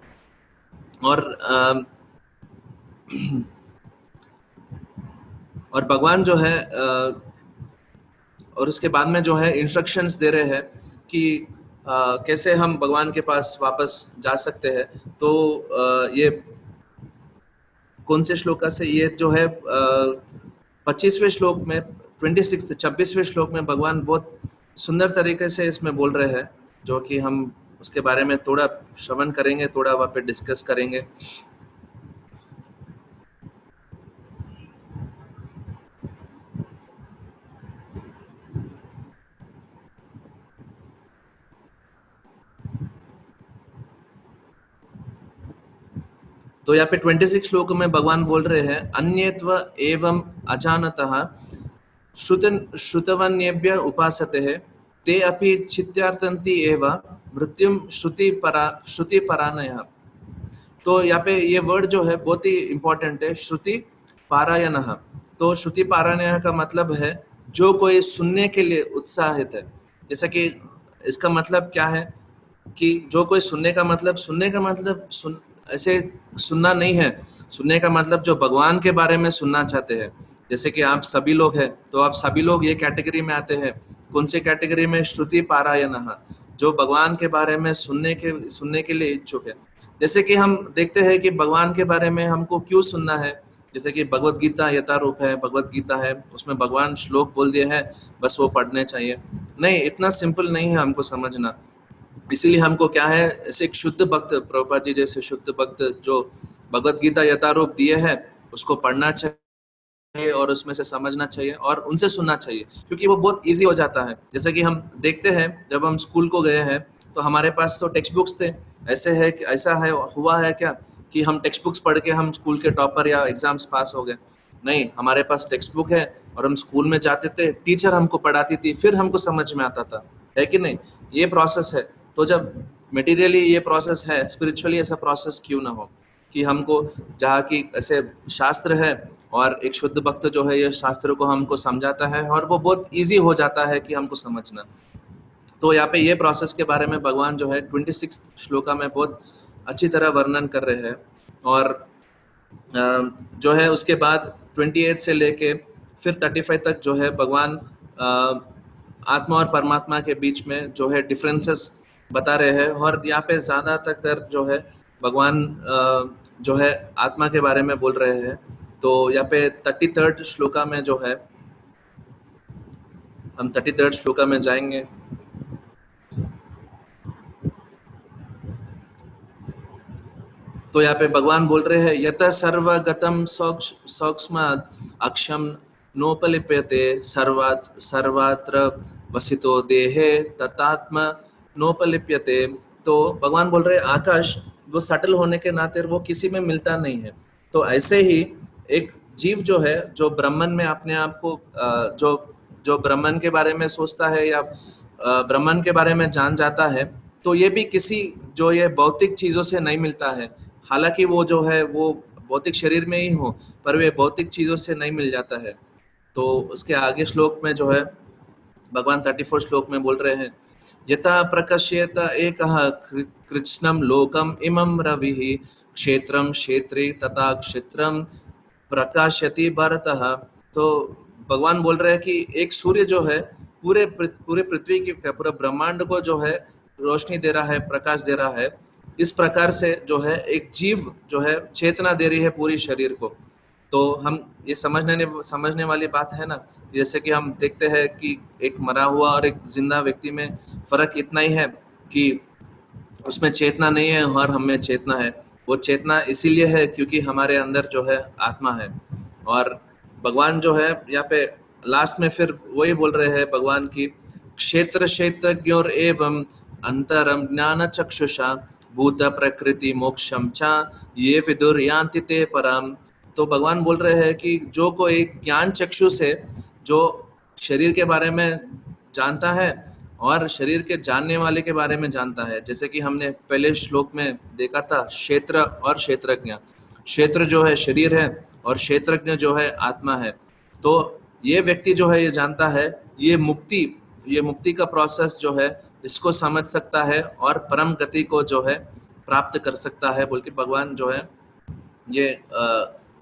और भगवान जो है और उसके बाद में जो है इंस्ट्रक्शंस दे रहे हैं कि कैसे हम भगवान के पास वापस जा सकते हैं। तो ये कौन से श्लोक से, ये जो है 25वें श्लोक में, 26वें श्लोक में भगवान बहुत सुंदर तरीके से इसमें बोल रहे हैं, जो कि हम उसके बारे में थोड़ा श्रवण करेंगे, थोड़ा वहाँ पे डिस्कस करेंगे। तो यहाँ पे 26 श्लोक में भगवान बोल रहे हैं, अन्यत्व एवं अजानतः श्रुतवन्येभ्य उपासते हैं ते अपि चित्यार्थन्ति एव मृत्युम श्रुति परायणः। तो यहाँ पे ये वर्ड जो है बहुत ही इंपॉर्टेंट है, श्रुति पारायणः। तो श्रुति पारायणः का मतलब है जो कोई सुनने के लिए उत्साहित है। जैसा कि इसका मतलब क्या है कि जो कोई सुनने का मतलब ऐसे सुनना नहीं है। सुनने का मतलब जो भगवान के बारे में सुनना चाहते हैं। जैसे कि आप सभी लोग हैं, तो आप सभी लोग ये कैटेगरी में आते हैं। कौन से कैटेगरी में? श्रुति पारायणः। जो भगवान के बारे में सुनने के लिए इच्छुक है। जैसे कि हम देखते हैं कि भगवान के बारे में हमको क्यों सुनना है। जैसे कि भगवत गीता यथारूप है, भगवत गीता है, उसमें भगवान श्लोक बोल दिए हैं, बस वो पढ़ने चाहिए। नहीं, इतना सिंपल नहीं है हमको समझना। इसीलिए हमको क्या है, ऐसे एक शुद्ध भक्त, प्रभुपाद जी जैसे शुद्ध भक्त जो भगवत गीता यथारूप दिए है, उसको पढ़ना चाहिए और उसमें से समझना चाहिए और उनसे सुनना चाहिए, क्योंकि वो बहुत इजी हो जाता है। जैसे कि हम देखते हैं जब हम स्कूल को गए हैं तो हमारे पास तो टेक्स्ट बुक्स थे। ऐसा है हुआ है क्या कि हम टेक्स्ट बुक्स पढ़ के हम स्कूल के टॉपर या एग्जाम्स पास हो गए? नहीं, हमारे पास टेक्स्ट बुक है और हम स्कूल में जाते थे, टीचर हमको पढ़ाती थी, फिर हमको समझ में आता था, है कि नहीं? ये प्रोसेस है। तो जब मटेरियली ये प्रोसेस है, स्पिरिचुअली ऐसा प्रोसेस क्यों ना हो कि हमको, जहाँ की ऐसे शास्त्र है और एक शुद्ध भक्त जो है ये शास्त्र को हमको समझाता है और वो बहुत इजी हो जाता है कि हमको समझना। तो यहाँ पे ये प्रोसेस के बारे में भगवान जो है 26 श्लोका में बहुत अच्छी तरह वर्णन कर रहे हैं। और जो है उसके बाद 28 से लेके फिर 35 तक जो है भगवान आत्मा और परमात्मा के बीच में जो है डिफरेंसेस बता रहे हैं। और यहाँ पे ज़्यादा तक जो है भगवान जो है आत्मा के बारे में बोल रहे हैं। तो यहाँ पे 33rd श्लोका में जो है, हम 33rd श्लोका में जाएंगे। तो यहाँ पे भगवान बोल रहे हैं, यत सर्वगतम सौक्ष्मात् अक्षम नोपलिप्यते सर्वत्र वसितो देहे ततात्म नोपलिप्यते। तो भगवान बोल रहे हैं आकाश वो सटल होने के नाते वो किसी में मिलता नहीं है। तो ऐसे ही एक जीव जो है, जो ब्रह्मन में अपने आप को जो जो ब्रह्मन के बारे में सोचता है या ब्रह्मन के बारे में जान जाता है, तो ये भी किसी जो ये भौतिक चीजों से नहीं मिलता है। हालांकि वो जो है वो भौतिक शरीर में ही हो, पर वे भौतिक चीजों से नहीं मिल जाता है। तो उसके आगे श्लोक में जो है भगवान 34 श्लोक में बोल रहे हैं, यथा प्रकाश्यत एकः कृत्स्नं लोकम इमं रविः क्षेत्रम क्षेत्री तथा क्षेत्रम प्रकाशयति भरतः। तो भगवान बोल रहे हैं कि एक सूर्य जो है पूरे पृथ्वी की, पूरे ब्रह्मांड को जो है रोशनी दे रहा है, प्रकाश दे रहा है। इस प्रकार से जो है एक जीव जो है चेतना दे रही है पूरी शरीर को। तो हम ये समझने वाली बात है ना। जैसे कि हम देखते हैं कि एक मरा हुआ और एक जिंदा व्यक्ति में फर्क इतना ही है कि उसमें चेतना नहीं है और हमें चेतना है। वो चेतना इसीलिए है क्योंकि हमारे अंदर जो है आत्मा है। और भगवान जो है यहाँ पे लास्ट में फिर वही बोल रहे हैं भगवान की, क्षेत्र क्षेत्रज्ञोर एवं अंतरम ज्ञान चक्षुषा भूत प्रकृति मोक्षम चा ये विदुर यान्ति ते परम। तो भगवान बोल रहे हैं कि जो कोई ज्ञान चक्षु से जो शरीर के बारे में जानता है और शरीर के जानने वाले के बारे में जानता है, जैसे कि हमने पहले श्लोक में देखा था, क्षेत्र और क्षेत्रज्ञ। क्षेत्र जो है शरीर है और क्षेत्रज्ञ जो है आत्मा है। तो ये व्यक्ति जो है ये जानता है, ये मुक्ति का प्रोसेस जो है इसको समझ सकता है और परम गति को जो है प्राप्त कर सकता है, बोल के भगवान जो है ये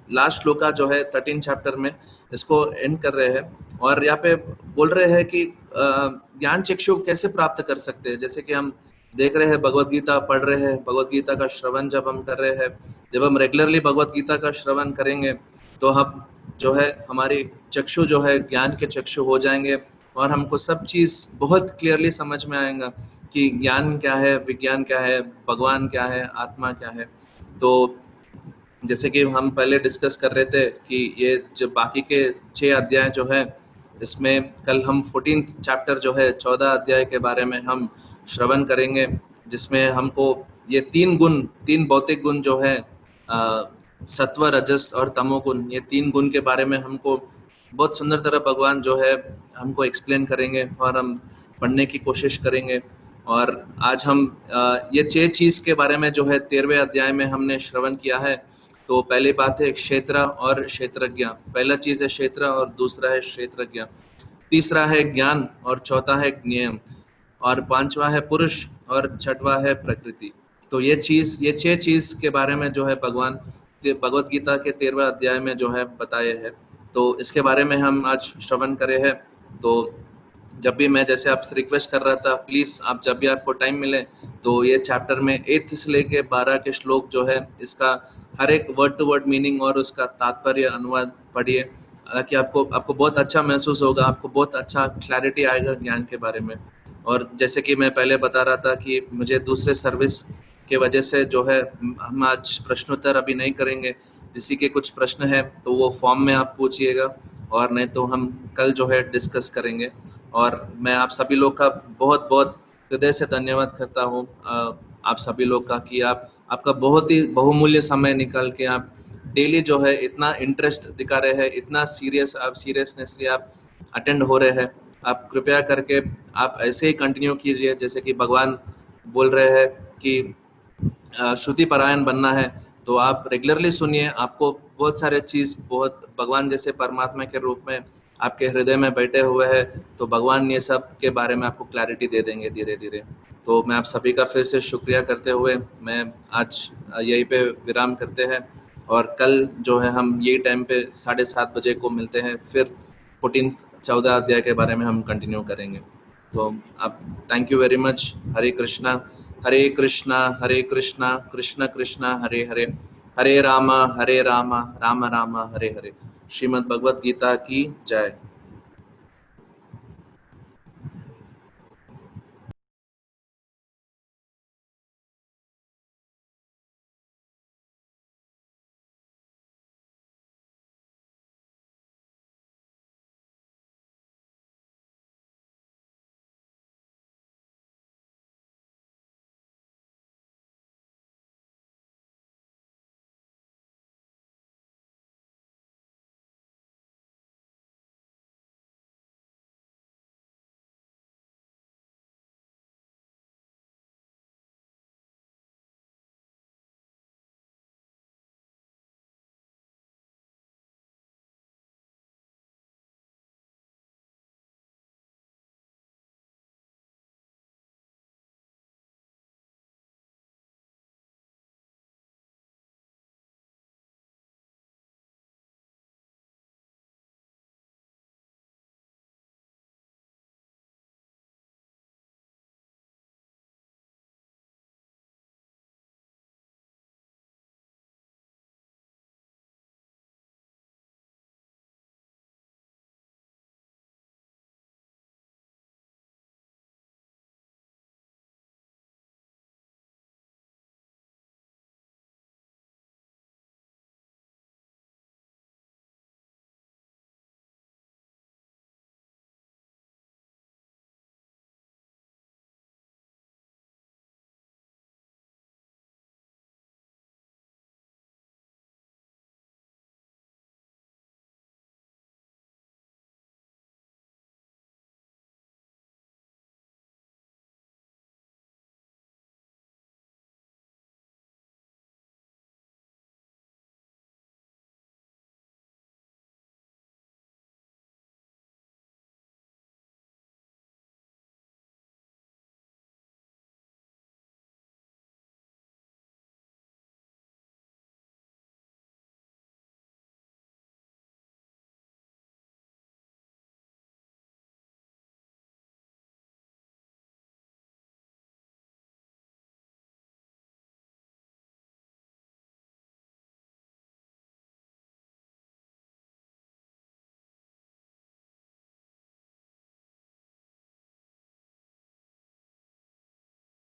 लास्ट श्लोका जो है 13 चैप्टर में इसको एंड कर रहे हैं। और यहाँ पे बोल रहे हैं कि ज्ञान चक्षु कैसे प्राप्त कर सकते हैं। जैसे कि हम देख रहे हैं भगवत गीता पढ़ रहे हैं, भगवत गीता का श्रवण जब हम कर रहे हैं, जब हम रेगुलरली भगवत गीता का श्रवण करेंगे तो हम जो है हमारी चक्षु जो है ज्ञान के चक्षु हो जाएंगे और हमको सब चीज़ बहुत क्लियरली समझ में आएगा कि ज्ञान क्या है, विज्ञान क्या है, भगवान क्या है, आत्मा क्या है। तो जैसे कि हम पहले डिस्कस कर रहे थे कि ये जो बाकी के 6 अध्याय जो है, इसमें कल हम 14th चैप्टर जो है 14 अध्याय के बारे में हम श्रवण करेंगे, जिसमें हमको ये 3 भौतिक गुण जो है सत्व, रजस और तमोगुण, ये 3 गुण के बारे में हमको बहुत सुंदर तरह भगवान जो है हमको एक्सप्लेन करेंगे और हम पढ़ने की कोशिश करेंगे। और आज हम ये 6 चीज़ के बारे में जो है 13वें अध्याय में हमने श्रवण किया है। तो पहली बात है क्षेत्र और क्षेत्रज्ञ। पहला चीज़ है क्षेत्र और दूसरा है क्षेत्रज्ञ। तीसरा है ज्ञान और चौथा है ज्ञेय और पांचवा है पुरुष और छठवा है प्रकृति। तो ये 6 चीज़ के बारे में जो है भगवान भगवत गीता के 13वें अध्याय में जो है बताए हैं। तो इसके बारे में हम आज श्रवण करे हैं। तो जब भी मैं जैसे आपसे रिक्वेस्ट कर रहा था, प्लीज़ आप जब भी आपको टाइम मिले तो ये चैप्टर में 8 से लेके 12 के श्लोक जो है, इसका हर एक वर्ड टू वर्ड मीनिंग और उसका तात्पर्य अनुवाद पढ़िए। हालाँकि आपको आपको बहुत अच्छा महसूस होगा, आपको बहुत अच्छा क्लैरिटी आएगा ज्ञान के बारे में। और जैसे कि मैं पहले बता रहा था कि मुझे दूसरे सर्विस के वजह से जो है, हम आज प्रश्नोत्तर अभी नहीं करेंगे। किसी के कुछ प्रश्न है तो वो फॉर्म में आप पूछिएगा, और नहीं तो हम कल जो है डिस्कस करेंगे। और मैं आप सभी लोग का बहुत बहुत हृदय से धन्यवाद करता हूँ, आप सभी लोग का, कि आपका बहुत ही बहुमूल्य समय निकाल के आप डेली जो है इतना इंटरेस्ट दिखा रहे हैं, इतना सीरियसनेसली आप अटेंड हो रहे हैं। आप कृपया करके आप ऐसे ही कंटिन्यू कीजिए, जैसे कि भगवान बोल रहे हैं कि श्रुति परायण बनना है, तो आप रेगुलरली सुनिए। आपको बहुत सारे चीज़, बहुत भगवान जैसे परमात्मा के रूप में आपके हृदय में बैठे हुए हैं, तो भगवान ये सब के बारे में आपको क्लैरिटी दे देंगे धीरे धीरे। तो मैं आप सभी का फिर से शुक्रिया करते हुए मैं आज यहीं पे विराम करते हैं, और कल जो है हम यही टाइम पे 7:30 बजे को मिलते हैं, फिर 14 अध्याय के बारे में हम कंटिन्यू करेंगे। तो आप, थैंक यू वेरी मच। हरे कृष्णा, हरे कृष्णा, हरे कृष्णा, कृष्ण कृष्ण हरे हरे, हरे राम राम राम, हरे हरे। श्रीमद् भगवत गीता की जय।